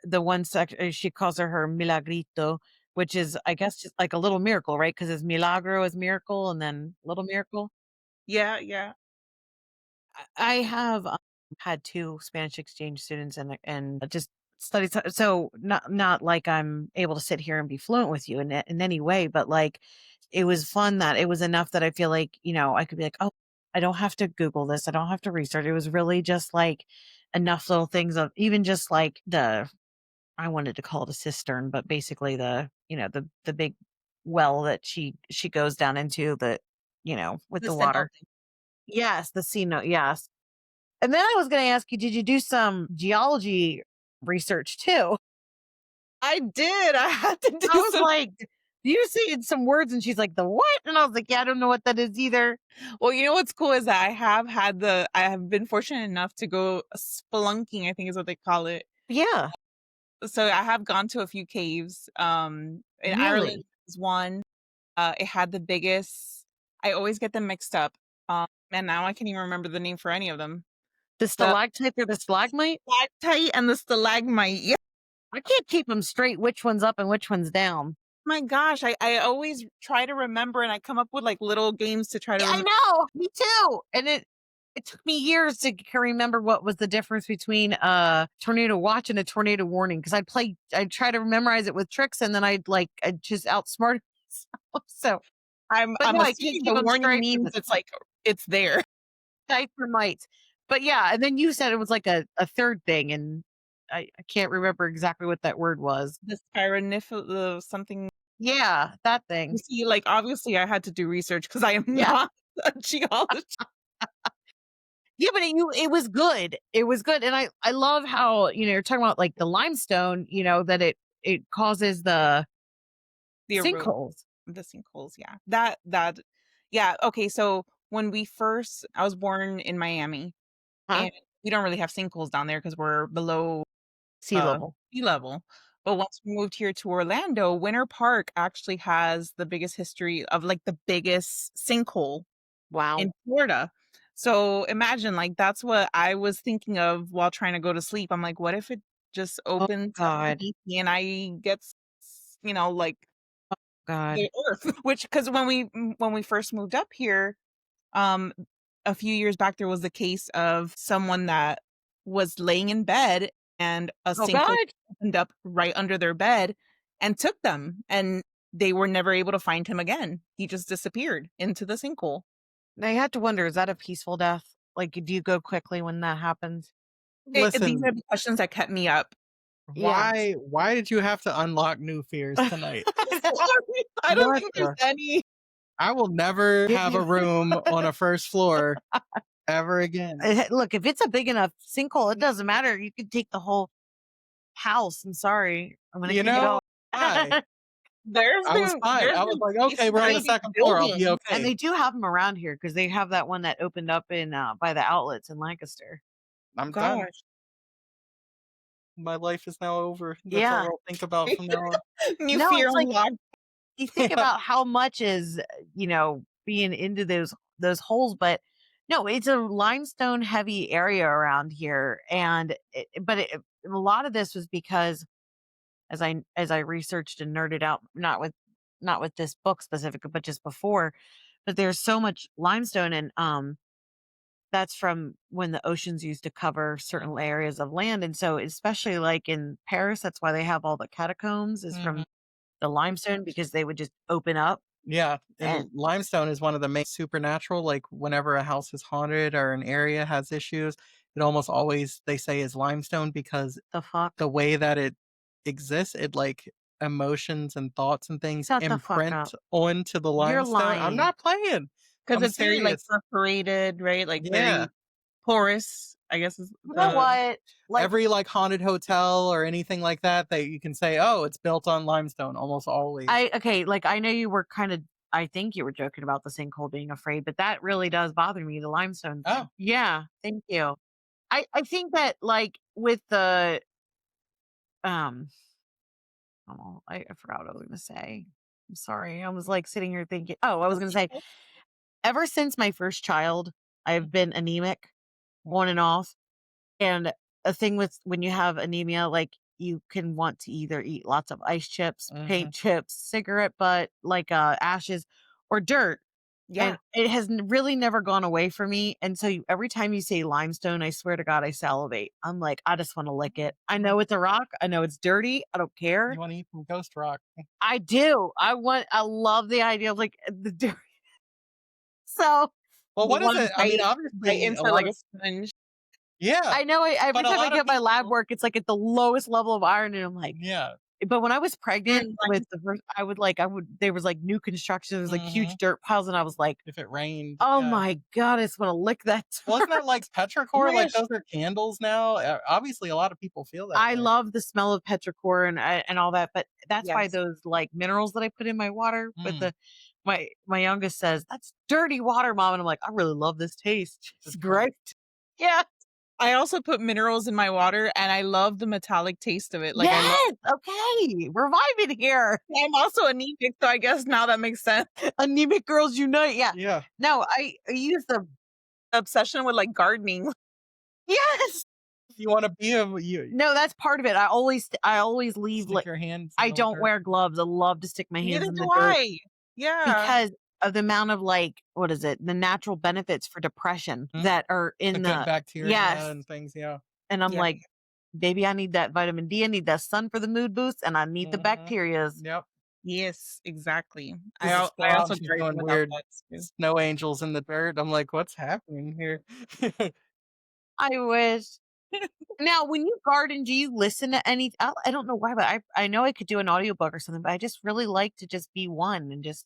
the one section, she calls her milagrito, which is, I guess, just like a little miracle, right? Because it's milagro is miracle and then little miracle.
yeah, yeah.
I have had two Spanish exchange students and just studied. So not like I'm able to sit here and be fluent with you in any way, but like it was fun that it was enough that I feel like I could be like, oh, I don't have to Google this, I don't have to research. It was really just like enough little things of even just like the I wanted to call it a cistern, but basically the big well that she goes down into the with
The
the
cenote.
water. Yes, the sea note. Yes. And then I was gonna ask you, did you do some geology research too?
I did. I had to
I
do
was
some.
like, you said some words and she's like, the what? And I was like, yeah, I don't know what that is either.
Well, you know what's cool is that I have been fortunate enough to go spelunking, I think is what they call it.
Yeah,
So I have gone to a few caves. In Ireland
really.
was one. It had the biggest. I always get them mixed up. And now I can't even remember the name for any of them.
The
The
stalactite or the stalagmite?
stalactite and the stalagmite. Yeah.
I can't keep them straight which one's up and which one's down.
My gosh, I always try to remember, and I come up with like little games to try to
Yeah, I
remember.
know. Me too. And it took me years to remember what was the difference between a tornado watch and a tornado warning because I'd try to memorize it with tricks and then I'd just outsmart myself. So, but
I'm
no, I can't
assuming
keep
the
them
warning
straight
means
because
it's like it's there.
diaper mites. But yeah, and then you said it was like a third thing, and I can't remember exactly what that word was.
The spironifil something.
Yeah, that
You
thing.
see, like obviously I had to do research because I am
Yeah.
not a geologist.
Yeah, but it was good. It was good. And I love how, you're talking about like the limestone, that it causes the
The
sinkholes.
the sinkholes, yeah. Yeah, okay, so when we first I was born in Miami,
Huh?
and we don't really have sinkholes down there because 'cause we're below,
Sea level.
sea level. But once we moved here to Orlando, Winter Park actually has the biggest history of, like, the biggest sinkhole in
Wow.
Florida. So, imagine, like, that's what I was thinking of while trying to go to sleep. I'm like, "What if it just
Oh
opens
God.
underneath me and I get like,
God.
the earth?" Which because when we first moved up here, um, a few years back, there was the case of someone that was laying in bed and a
Oh
sinkhole
God.
opened up right under their bed and took them, and they were never able to find him again. He just disappeared into the sinkhole.
Now you have to wonder, is that a peaceful death? Like, do you go quickly when that happens?
These are
Listen,
the questions that kept me up.
Yeah.
why did you have to unlock new fears tonight?
Sorry, I don't
What
think there's
the
any.
I will never
Did
have a
you
room on a first floor ever again.
look, if it's a big enough sinkhole, it doesn't matter. You could take the whole house. I'm sorry. I'm gonna
You
kick it
know,
off.
why? I was fine.
There's
I was
been
like, "Okay,
cases
we're on
where
the
these
second floor. I'll be
buildings.
And
okay.
they do have them around here because they have that one that opened up in by the outlets in Lancaster.
I'm done.
Gosh.
My life is now over. That's all
Yeah.
I'll think about from now on."
New
No,
fear
it's like
unlocked.
you think about how much is, being into those holes, but no, it's a limestone heavy area around here. And a lot of this was because as I researched and nerded out, not with this book specifically, but just before, but there's so much limestone and that's from when the oceans used to cover certain areas of land. And so especially like in Paris, that's why they have all the catacombs is
Mhm.
from the limestone because they would just open up
Yeah,
and
and limestone is one of the main supernatural, like, whenever a house is haunted or an area has issues, it almost always they say is limestone because
the fuck.
the way that it exists, it, like emotions and thoughts and things
Shut the fuck
imprint
up.
onto the
You're
limestone. I'm
lying.
not playing.
'Cause
I'm
it's very, like,
serious.
perforated, right? Like,
Yeah.
very porous, I guess is
You know
the
what? Like,
Every like haunted hotel or anything like that, that you can say, oh, it's built on limestone almost always.
like, I know you were kind of, I think you were joking about the sinkhole being afraid, but that really does bother me, the limestone
Oh,
thing. Yeah, thank you. I think that, like, with the, um, oh, I forgot what I was gonna say. I'm sorry. I was, like, sitting here thinking, oh, I was gonna say, ever since my first child, I've been anemic on and off. And a thing with when you have anemia, like, you can want to either eat lots of ice chips,
mhm.
paint chips, cigarette butt, like, ashes, or dirt.
yeah.
And it has really never gone away for me. And so every time you say limestone, I swear to God, I salivate. I'm like, I just want to lick it. I know it's a rock. I know it's dirty. I don't care.
You want to eat some ghost rock?
I do. I love the idea of, like, the dirt. So
Well,
You
what is
wanna
it? I mean,
bite
obviously, a
into it
lot
like
of
a sponge.
yeah,
I know every
but a
time I
lot of
get my lab
people,
work, it's like at the lowest level of iron. And I'm like,
yeah,
but when I was
Mm,
pregnant with
like
the first, I would, there was like new construction, there was like huge
hmm,
dirt piles, and I was like,
if it rained,
oh
yeah.
my God, I just want to lick that
Well, isn't
dirt.
that like
oh
petrichor?
my
Like
gosh.
those are candles now. Obviously, a lot of people feel that
I
way.
love the smell of petrichor and all that, but that's why
Yes.
those, like, minerals that I put in my water with
Mm,
the, my youngest says, that's dirty water, mom. And I'm like, I really love this taste. It's
it's cool.
great. Yeah.
I also put minerals in my water, and I love the metallic taste of it. Like, I love
Yes. Okay. We're vibing here.
I'm also anemic, so I guess now that makes sense.
Anemic girls unite. Yeah.
Yeah.
No, I use the,
Obsession with, like, gardening.
yes.
If you want to be a you
No, that's part of it. I always leave,
stick
like,
your hands in
I
the
don't
dirt.
wear gloves. I love to stick my hands
Neither
in
do
the dirt
I. Yeah.
because of the amount of, like, what is it? The natural benefits for depression
Mhm.
that are
The
in
good
the,
bacteria
yes.
and things. Yeah.
And I'm
Yeah.
like, baby, I need that vitamin D. I need that sun for the mood boost, and I need the
Hmm.
bacterias.
Yep.
Yes, exactly.
This is
I
still out,
also
and she's
garden
doing
without
weird
that too.
snow angels in the dirt. I'm like, what's happening here?
I wish. Now, when you garden, do you listen to any? I don't know why, but I know I could do an audiobook or something, but I just really like to just be one and just,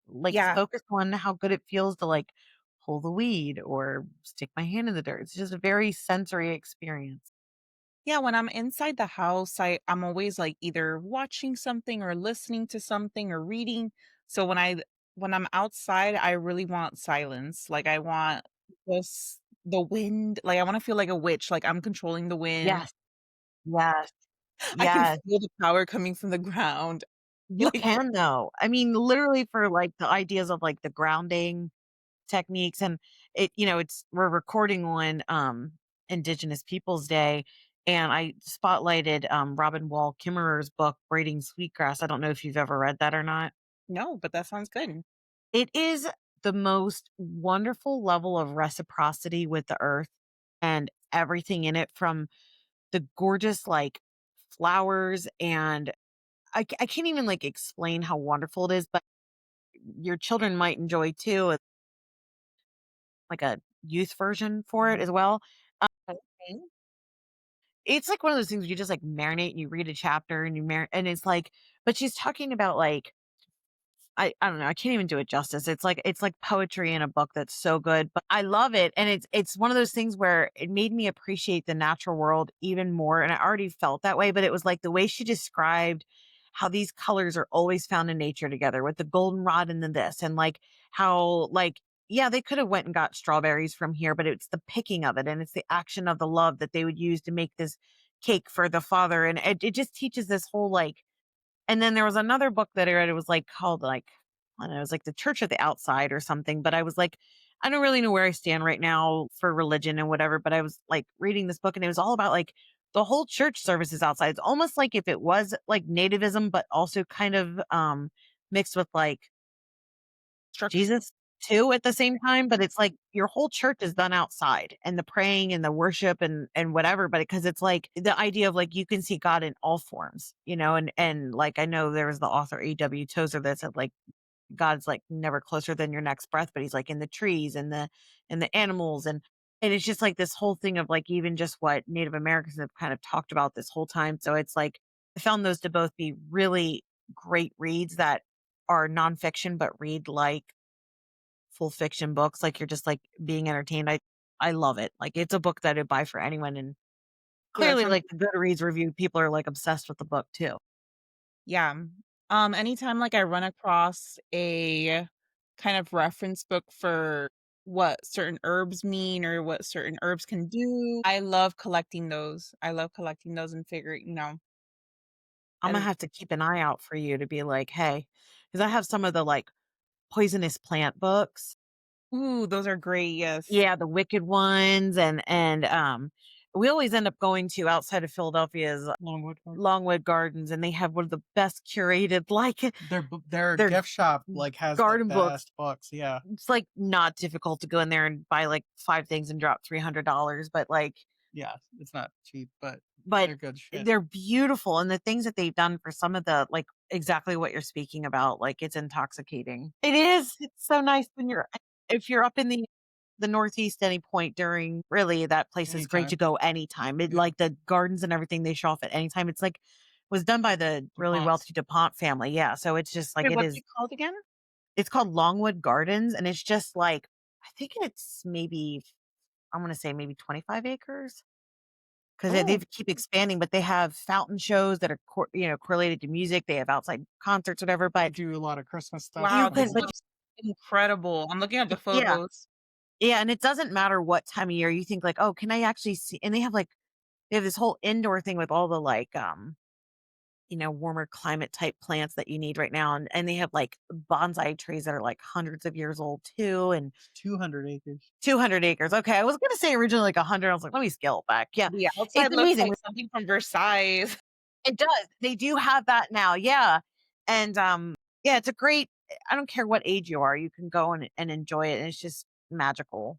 like,
Yeah.
focus on how good it feels to, like, pull the weed or stick my hand in the dirt. It's just a very sensory experience.
Yeah, when I'm inside the house, I'm always like either watching something or listening to something or reading. So when I'm outside, I really want silence. Like I want just the wind. Like I want to feel like a witch. Like I'm controlling the wind.
Yes. Yes.
I can
Yes.
feel the power coming from the ground.
You
Like
can, though. I mean, literally, for, like, the ideas of, like, the grounding techniques, and it's, we're recording on Indigenous Peoples Day, and I spotlighted Robin Wall Kimmerer's book Braiding Sweetgrass. I don't know if you've ever read that or not.
no, but that sounds good.
It is the most wonderful level of reciprocity with the earth and everything in it, from the gorgeous, like, flowers, and I can't even, like, explain how wonderful it is, but your children might enjoy too. It's like a youth version for it as well.
Okay.
It's like one of those things where you just, like, marinate and you read a chapter and and it's like, but she's talking about, like, I don't know, I can't even do it justice. It's like poetry in a book that's so good, but I love it, and it's one of those things where it made me appreciate the natural world even more, and I already felt that way, but it was like the way she described how these colors are always found in nature together with the goldenrod and then this, and, like, how, like, yeah, they could have went and got strawberries from here, but it's the picking of it, and it's the action of the love that they would use to make this cake for the father, and it just teaches this whole, like, and then there was another book that I read, it was, like, called, like, I don't know, it was like The Church of the Outside or something, but I was like, I don't really know where I stand right now for religion and whatever, but I was, like, reading this book, and it was all about, like, the whole church service is outside. It's almost like if it was like nativism, but also kind of mixed with, like,
Structure.
Jesus too at the same time, but it's like your whole church is done outside, and the praying and the worship and whatever, but because it's like the idea of, like, you can see God in all forms, and like, I know there was the author A.W. Tozer that said, like, God's, like, never closer than your next breath, but he's, like, in the trees and the animals, and it's just like this whole thing of, like, even just what Native Americans have kind of talked about this whole time. So it's like I found those to both be really great reads that are nonfiction but read like full fiction books, like you're just, like, being entertained. I I love it. Like, it's a book that I'd buy for anyone, and
Oh, that
clearly,
sounds
like, the Goodreads review, people are, like, obsessed with the book too.
yeah. Anytime, like, I run across a kind of reference book for what certain herbs mean or what certain herbs can do, I love collecting those. I love collecting those and figuring,
Imma
and
have to keep an eye out for you to be like, "Hey," because I have some of the, like, poisonous plant books.
ooh, those are great, yes.
Yeah, the wicked ones, and we always end up going to outside of Philadelphia's
Longwood Park.
Longwood Gardens, and they have one of the best curated, like,
Their
their
gift shop, like, has the
garden books.
best books, yeah.
It's, like, not difficult to go in there and buy, like, 5 things and drop $300, but, like,
Yeah, it's not cheap, but
but
they're good shit.
they're beautiful, and the things that they've done for some of the, like, exactly what you're speaking about, like, it's intoxicating. It is, it's so nice when you're if you're up in the Northeast any point during really, that place is great to
Anytime.
go anytime. It
Yeah.
like, the gardens and everything they show off at any time. It's, like, was done by the really
DuPont's.
wealthy DuPont family, yeah, so it's just, like,
Wait,
it
what's
is
it called again?
it's called Longwood Gardens, and it's just, like, I think it's maybe I'm gonna say maybe 25 acres. 'Cause they
Oh,
keep expanding, but they have fountain shows that are correlated to music, they have outside concerts, whatever,
They
but
do a lot of Christmas stuff
wow,
you
and
this
can but
looks incredible. I'm looking at the
yeah,
photos.
yeah, and it doesn't matter what time of year, you think like, "Oh, can I actually see," and they have, like they have this whole indoor thing with all the, like, warmer climate type plants that you need right now, and they have, like, bonsai trees that are, like, hundreds of years old too, and
200 acres.
200 acres, okay, I was gonna say originally, like, 100, I was like, "Let me scale it back." Yeah,
The
it's
outside looks
amazing.
like something from Versailles.
It does. They do have that now, yeah. And, yeah, it's a great I don't care what age you are, you can go and enjoy it, and it's just magical,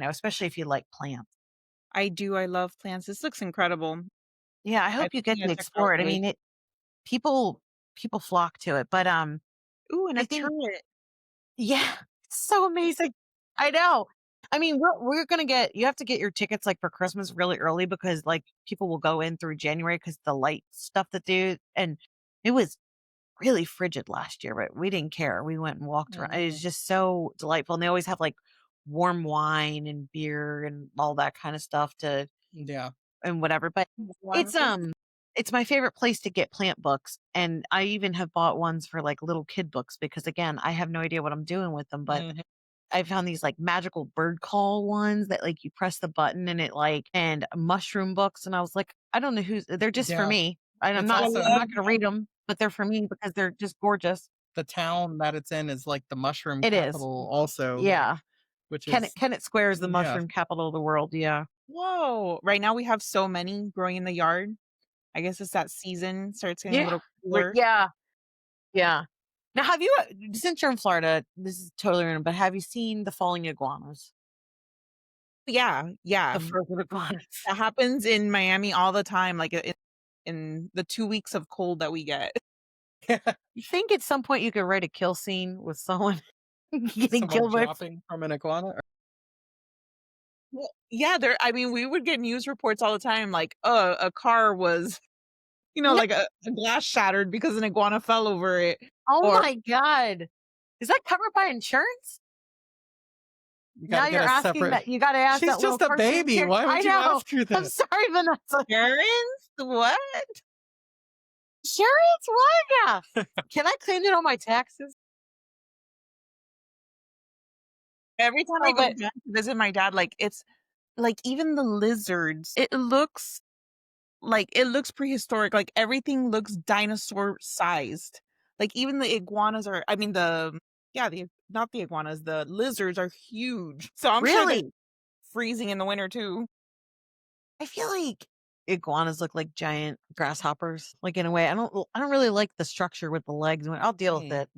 especially if you like plants.
I do, I love plants. This looks incredible.
Yeah, I
I
hope you
definitely
get to
gotta check it out
explore it. I
today.
mean, people people flock to it, but,
Ooh, and
I
a
think
turret.
yeah, it's so amazing. I know. I mean, we're gonna get you have to get your tickets, like, for Christmas really early because, like, people will go in through January because the light stuff that they and it was really frigid last year, but we didn't care. We went and walked around. It was
Mhm.
just so delightful, and they always have, like, warm wine and beer and all that kinda stuff to
Yeah.
and whatever, but it's, it's my favorite place to get plant books, and I even have bought ones for, like, little kid books because, again, I have no idea what I'm doing with them, but
Mhm.
I found these, like, magical bird call ones that, like, you press the button and it, like and mushroom books, and I was like, "I don't know who's they're just for
Yeah.
me. And
It's
I'm
also
not gonna read them, but they're for me because they're just gorgeous."
the town that it's in is, like, the mushroom
It is.
capital also, like,
Yeah.
which
Kennett
is
Kennett Square is the
yeah.
mushroom capital of the world, yeah.
Whoa! Right now we have so many growing in the yard. I guess it's that season, starts getting a
Yeah.
little cooler.
Yeah, yeah. Now have you, since you're in Florida, this is totally random, but have you seen the falling iguanas?
Yeah, yeah.
The frozen iguanas.
That happens in Miami all the time, like, in the 2 weeks of cold that we get.
You think at some point you could write a kill scene with someone getting
Someone
killed by
dropping from an iguana.
Well, yeah, I mean, we would get news reports all the time, like, a car was,
Yeah.
like a glass shattered because an iguana fell over it,
Oh
or
my god. Is that covered by insurance?
You
Now
gotta get
you're
a
asking
separate
that you gotta ask
she's
that little
just a
cartoon
baby,
character
why
I
would you
know.
ask her
I'm
that?
sorry, Vanessa.
insurance? What?
Insurance? What? Yeah. Can I claim it on my taxes?
Every time I
Oh,
go
but
back to visit my dad, like, it's like, even the lizards, it looks prehistoric, like, everything looks dinosaur-sized. Like, even the iguanas are I mean, yeah, not the iguanas, the lizards are huge. So I'm sure they're
really?
freezing in the winter too.
I feel like iguanas look like giant grasshoppers, like, in a way. I don't really like the structure with the legs, I'll deal with
Mm,
it.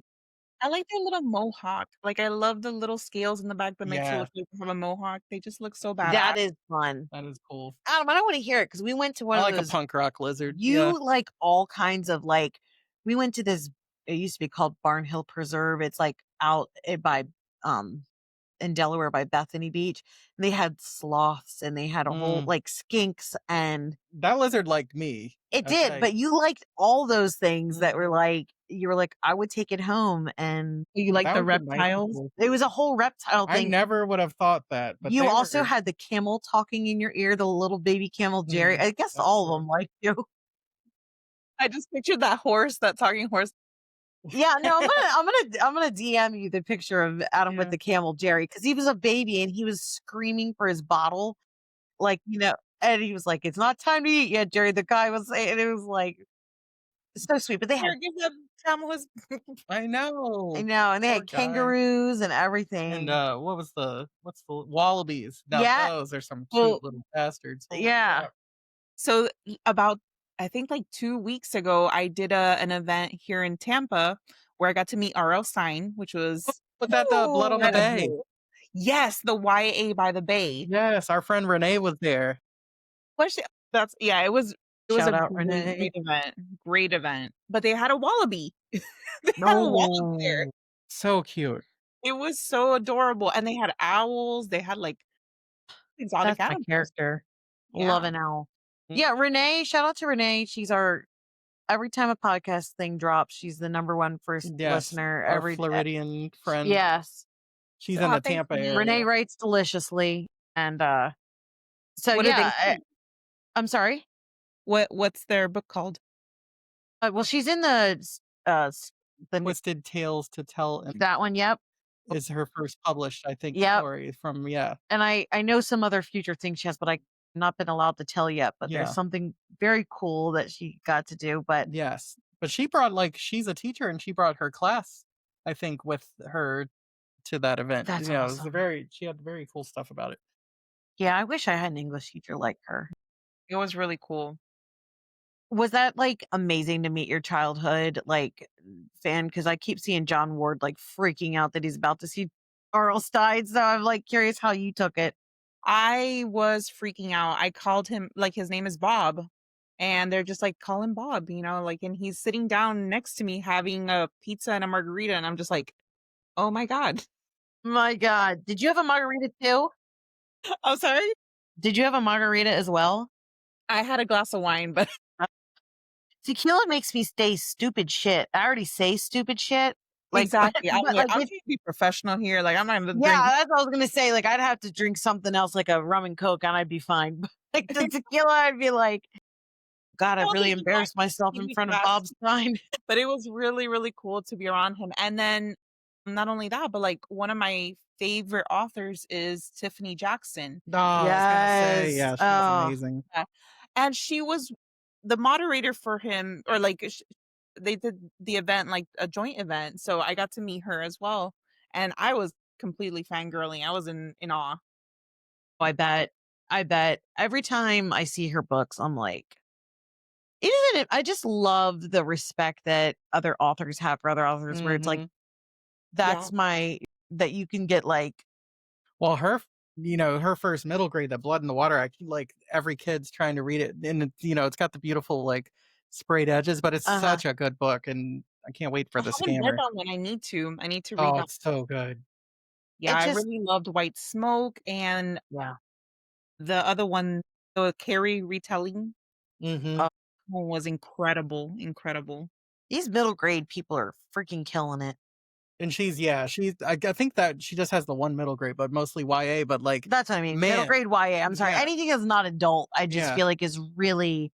I like their little mohawk. Like, I love the little scales in the back that makes it
yeah,
look like you have a mohawk. They just look so badass.
That is fun.
that is cool.
Adam, I don't wanna hear it because we went to one
I
of
like a
those
punk rock lizard, yeah.
you like all kinds of, like we went to this it used to be called Barn Hill Preserve, it's, like, out, by, um in Delaware by Bethany Beach. And they had sloths and they had a whole
Mm.
like skinks and
That lizard liked me.
it did,
Okay.
but you liked all those things that were
Mhm.
like you were like, I would take it home and
You like
That
the
was a nice
reptiles?
little
it was a whole reptile
I
thing.
never would have thought that, but
You
they
also
were
had the camel talking in your ear, the little baby camel Jerry.
mm,
I guess
that's
all of
true.
them like you.
I just pictured that horse, that talking horse.
Yeah, no, I'm gonna DM you the picture of Adam with
Yeah.
the camel Jerry because he was a baby and he was screaming for his bottle, like and he was like, "It's not time to eat yet, Jerry." The guy was saying, and it was like so sweet. But they had,
Here, give the camel his.
I
I
know.
know, and they
Poor
had
guy.
kangaroos and
And,
everything.
what's the wallabies. Now
Yeah,
those are some
Well,
cute little bastards. Holy
yeah.
crap.
so about I think like 2 weeks ago, I did an event here in Tampa where I got to meet R.L. Stein, which was
Was that the Blood on the Bay?
incredible. Yes, the YA by the Bay.
Yes, our friend Renee was there.
Which that's yeah, it was
Shout
a
out
great,
Renee.
great event. Great event. But they had a wallaby. They had a wallaby there.
No,
So cute.
It was so adorable. And they had owls. They had like exotic
that's my
animals.
character. Love
Yeah.
an owl.
Mm,
Yeah, Renee. Shout out to Renee. She's our every time a podcast thing drops, she's the number one first
yes,
listener
our
every
Floridian friend.
yes.
She's in
Oh,
the
thanks,
Tampa
Renee.
Renee
area.
writes deliciously and so
What did they
yeah,
say?
I'm sorry.
What's their book called?
Well, she's in the
Twisted Tales to Tell and
that one. Yep,
is her first published, I think,
yep.
story from yeah.
And I know some other future things she has, but I not been allowed to tell yet. But there's
Yeah.
something very cool that she got to do. But
Yes. But she brought like she's a teacher and she brought her class, I think, with her to that event.
that's
It was a
awesome.
very she had very cool stuff about it.
Yeah, I wish I had an English teacher like her.
It was really cool.
Was that like amazing to meet your childhood like fan? Because I keep seeing John Ward like freaking out that he's about to see Arl Stein. So I'm like curious how you took it.
I was freaking out. I called him like his name is Bob. And they're just like, call him Bob, like, and he's sitting down next to me having a pizza and a margarita. And I'm just like, oh my God.
My God, did you have a margarita too?
I'm sorry.
Did you have a margarita as well?
I had a glass of wine, but
Tequila makes me say stupid shit. I already say stupid shit. Like,
exactly. I'm
but
like,
like
I'm
it,
trying to be professional here. Like, I'm not gonna
yeah,
drink.
that's what I was gonna say. Like, I'd have to drink something else, like a rum and coke, and I'd be fine. But like the tequila, I'd be like, God, I
Well,
really
there's a lot
embarrassed myself
of
in
TV
front of
fast,
Bob Stein.
but it was really, really cool to be around him. And then not only that, but like one of my favorite authors is Tiffany Jackson.
Oh, I was gonna say,
Yes.
yeah, she's
Oh,
amazing.
Yeah. And she was the moderator for him, or like they did the event, like a joint event. So I got to meet her as well. And I was completely fangirling. I was in awe.
I bet. I bet. Every time I see her books, I'm like, isn't it? I just love the respect that other authors have for other authors, where it's like,
Mhm.
Yeah.
that's my, that you can get like,
Well, her first middle grade, that Blood in the Water, I keep like every kid's trying to read it, and it's got the beautiful like sprayed edges, but it's
uh huh.
such a good book, and I can't wait for
I
the
haven't read
scammer.
that one. I need to. I need to read
Oh,
that.
it's so good.
Yeah,
It
I
just,
really loved White Smoke and
yeah.
the other one, the Carrie retelling
Hmm.
Uh,
one was incredible, incredible.
these middle grade people are freaking killing it.
And I think that she just has the one middle grade, but mostly YA. But like,
That's what I mean. Middle
man,
grade YA. I'm sorry.
yeah,
Anything that's not adult, I just
yeah,
feel like is really,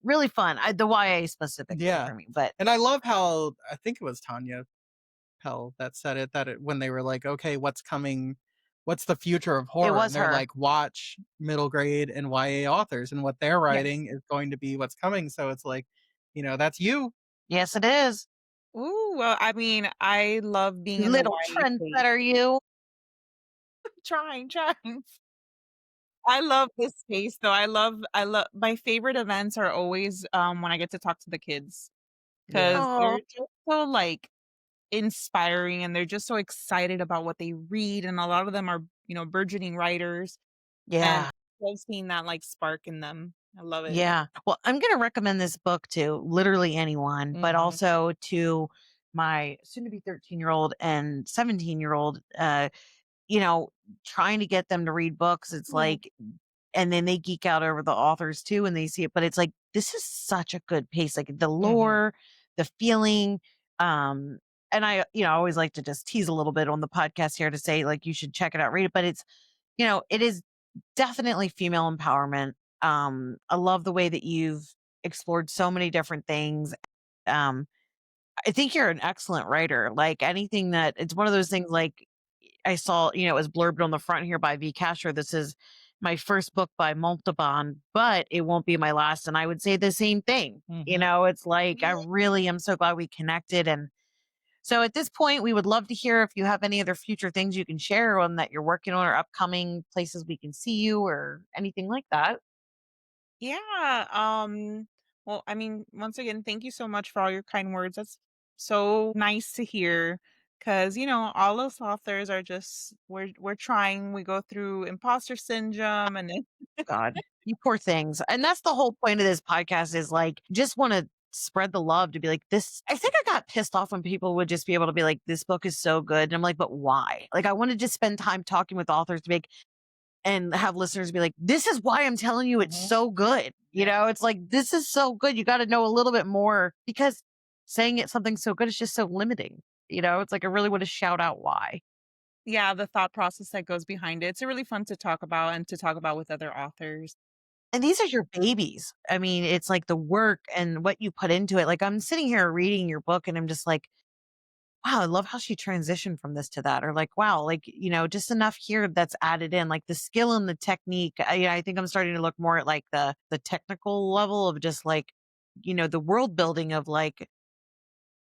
really fun. The YA specifically
yeah.
for me, but
And I love how I think it was Tanya Pell that said it when they were like, okay, what's coming? What's the future of
it
horror? And
was
they're
her.
like, watch middle grade and YA authors, and what they're
Yes.
writing is going to be what's coming. So it's like, that's you.
Yes, it is.
Ooh, well, I mean, I love being in the
Little
YA space.
trendsetter, you.
Trying. I love this space though. I love my favorite events are always when I get to talk to the kids
Yeah.
because
Oh,
they're just so like inspiring and they're just so excited about what they read and a lot of them are, burgeoning writers and
yeah.
I love seeing that like spark in them. I love it.
Yeah. Well, I'm going to recommend this book to literally anyone, but
Hmm.
also to my soon to be 13-year-old and 17-year-old. you know, trying to get them to read books, it's
Yeah.
like, and then they geek out over the authors too and they see it, but it's like, this is such a good pace, like the
Mhm.
lore, the feeling. Um, and I, always like to just tease a little bit on the podcast here to say, like, you should check it out, read it. But it's, it is definitely female empowerment. I love the way that you've explored so many different things. Um, I think you're an excellent writer. Like anything that it's one of those things like I saw, it was blurbed on the front here by V. Casher. This is my first book by Montalban, but it won't be my last. And I would say the same thing.
Mhm.
It's like I really am so glad we connected. And so at this point, we would love to hear if you have any other future things you can share on that you're working on or upcoming places we can see you or anything like that.
Yeah. Well, I mean, once again, thank you so much for all your kind words. That's so nice to hear. Cause all those authors are just we're trying. We go through imposter syndrome and then
God, you poor things. And that's the whole point of this podcast is like, just want to spread the love to be like this. I think I got pissed off when people would just be able to be like, this book is so good. And I'm like, but why? Like, I want to just spend time talking with authors to make and have listeners be like, this is why I'm telling you it's
Mhm.
so good.
Yeah.
It's like, this is so good. You got to know a little bit more because saying it's something so good is just so limiting. It's like, I really want to shout out why.
yeah, the thought process that goes behind it. It's really fun to talk about and to talk about with other authors.
And these are your babies. I mean, it's like the work and what you put into it. Like I'm sitting here reading your book and I'm just like, wow, I love how she transitioned from this to that. Or like, wow, like, just enough here that's added in, like the skill and the technique. I think I'm starting to look more at like the technical level of just like, the world building of like,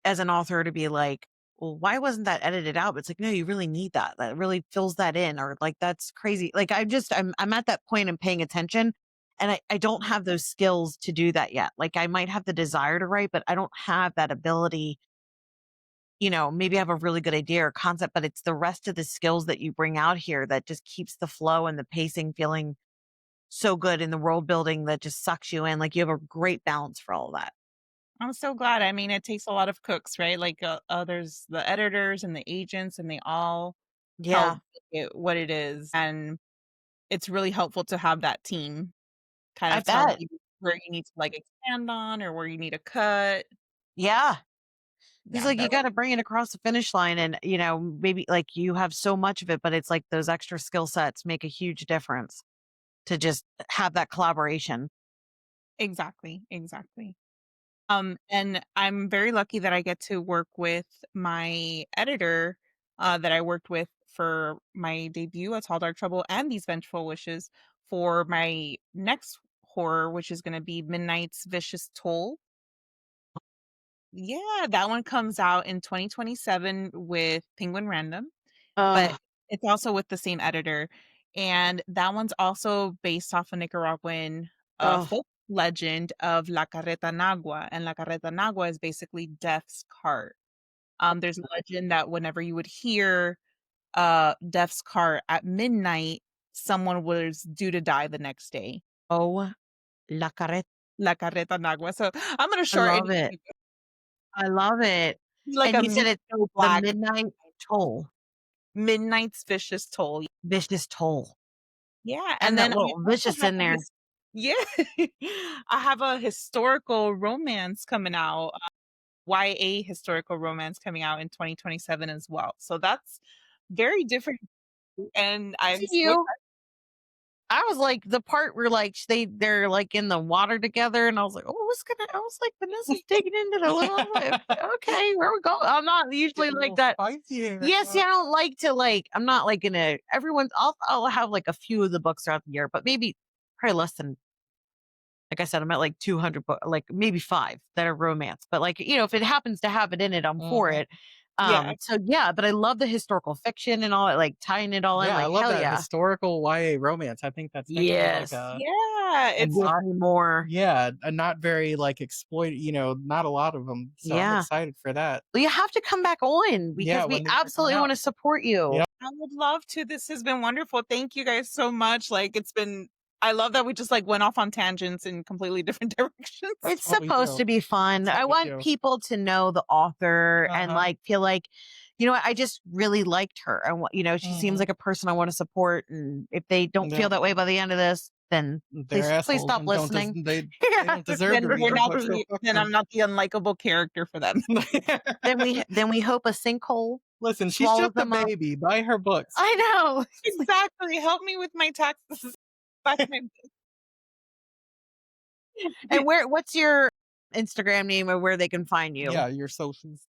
as an author to be like, well, why wasn't that edited out? But it's like, no, you really need that. That really fills that in. Or like, that's crazy. Like, I'm at that point and paying attention. And I don't have those skills to do that yet. Like, I might have the desire to write, but I don't have that ability. Maybe I have a really good idea or concept, but it's the rest of the skills that you bring out here that just keeps the flow and the pacing feeling so good in the world building that just sucks you in. Like, you have a great balance for all of that.
I'm so glad. I mean, it takes a lot of cooks, right? Like there's the editors and the agents, and they all help
Yeah,
make it what it is. And it's really helpful to have that team kind
I
of tell
bet.
you where you need to like expand on or where you need to cut.
Yeah. It's
Yeah,
like you
that
gotta bring it across the finish line and, maybe like you have so much of it, but it's like those extra skill sets make a huge difference to just have that collaboration.
exactly, exactly. And I'm very lucky that I get to work with my editor, that I worked with for my debut at Tall Dark Trouble and these Vengeful Wishes for my next horror, which is gonna be Midnight's Vicious Toll. Yeah, that one comes out in 2027 with Penguin Random, but
Oh,
it's also with the same editor, and that one's also based off a Nicaraguan,
oh,
folk legend of La Carreta Nagua, and La Carreta Nagua is basically death's cart. There's a legend that whenever you would hear, death's cart at midnight, someone was due to die the next day.
oh, la carreta.
La Carreta Nagua, so I'm gonna
I
shorten
love
it
it. I love it.
like
And
a
you said it's
Miko
the
Black
midnight toll,
Midnight's Vicious Toll.
vicious toll.
Yeah, and
And that
then I
little
also
vicious
have
in
a
there.
yeah, I have a historical romance coming out, YA historical romance coming out in 2027 as well. So that's very different, and
I
I'm
see
so
you.
excited.
I was like the part where like they're like in the water together, and I was like, oh, what's gonna? I was like, Vanessa's digging into the little. Okay, where we go? I'm not usually
Getting a
like
little
that.
spicy here,
Yes,
huh?
yeah, I don't like to like. I'm not like gonna. Everyone's. I'll have like a few of the books throughout the year, but maybe probably less than. Like I said, I'm at like 200 like maybe five that are romance. But like if it happens to have it in it, I'm for
Mhm.
it.
Yeah,
So yeah, but I love the historical fiction and all that, like tying it all in.
Yeah, I
Like
love
hell
that
yeah,
historical YA romance. I think that's definitely like
yes,
yeah,
a
it's
not
give me more.
yeah, a not very, like, not a lot of them. So I'm
Yeah.
excited for that.
Well, you have to come back on
Yeah,
because we
when these are coming
absolutely
out.
want to support you.
Yep.
I would love to. This has been wonderful. Thank you guys so much. Like it's been I love that we just like went off on tangents in completely different directions.
It's
Oh, we
supposed
do.
to be fun.
That's
I
what we
want
do.
people to know the author and
Uh-huh.
like feel like you know what, I just really liked her. She seems
Mhm.
like a person I want to support. And if they don't feel
Yeah.
that way by the end of this, then
They're
please
assholes
stop
and
listening.
they don't deserve to
Then
read
we're
your
not
book, so fuck
then I'm
them.
not the unlikable character for them.
Then we hope a sinkhole
Listen, she's
swallows
just a
them up.
baby. Buy her books.
I know.
Exactly. Help me with my taxes. Buy my
And what's your Instagram name or where they can find you?
Yeah, your socials.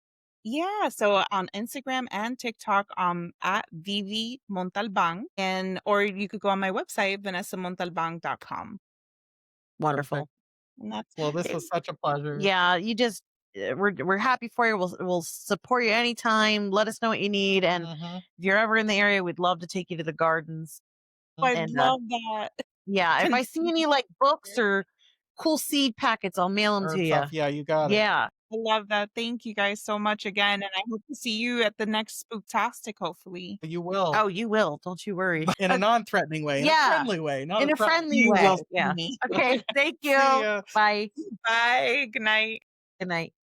Yeah, so on Instagram and TikTok, at Vivi Montalban, or you could go on my website, vanessamontalban.com.
Wonderful.
Perfect.
And that's
Well, this
Eh,
was such a pleasure.
Yeah, you just we're happy for you. We'll support you anytime. Let us know what you need, and
Mhm.
if you're ever in the area, we'd love to take you to the gardens.
I'd
And
love that.
yeah, if
And
I see any like books or cool seed packets, I'll mail them
Or
to you.
stuff. Yeah, you got it.
Yeah.
I love that. Thank you guys so much again, and I hope to see you at the next Spooktastic, hopefully.
You will.
Oh, you will. Don't you worry.
In a non-threatening way, in a
Yeah,
friendly way, not
in
a
a
threatening.
friendly
You
way.
will see
Yeah.
me.
Okay. Thank
See
you.
ya.
Bye.
Bye. Good night.
Good night.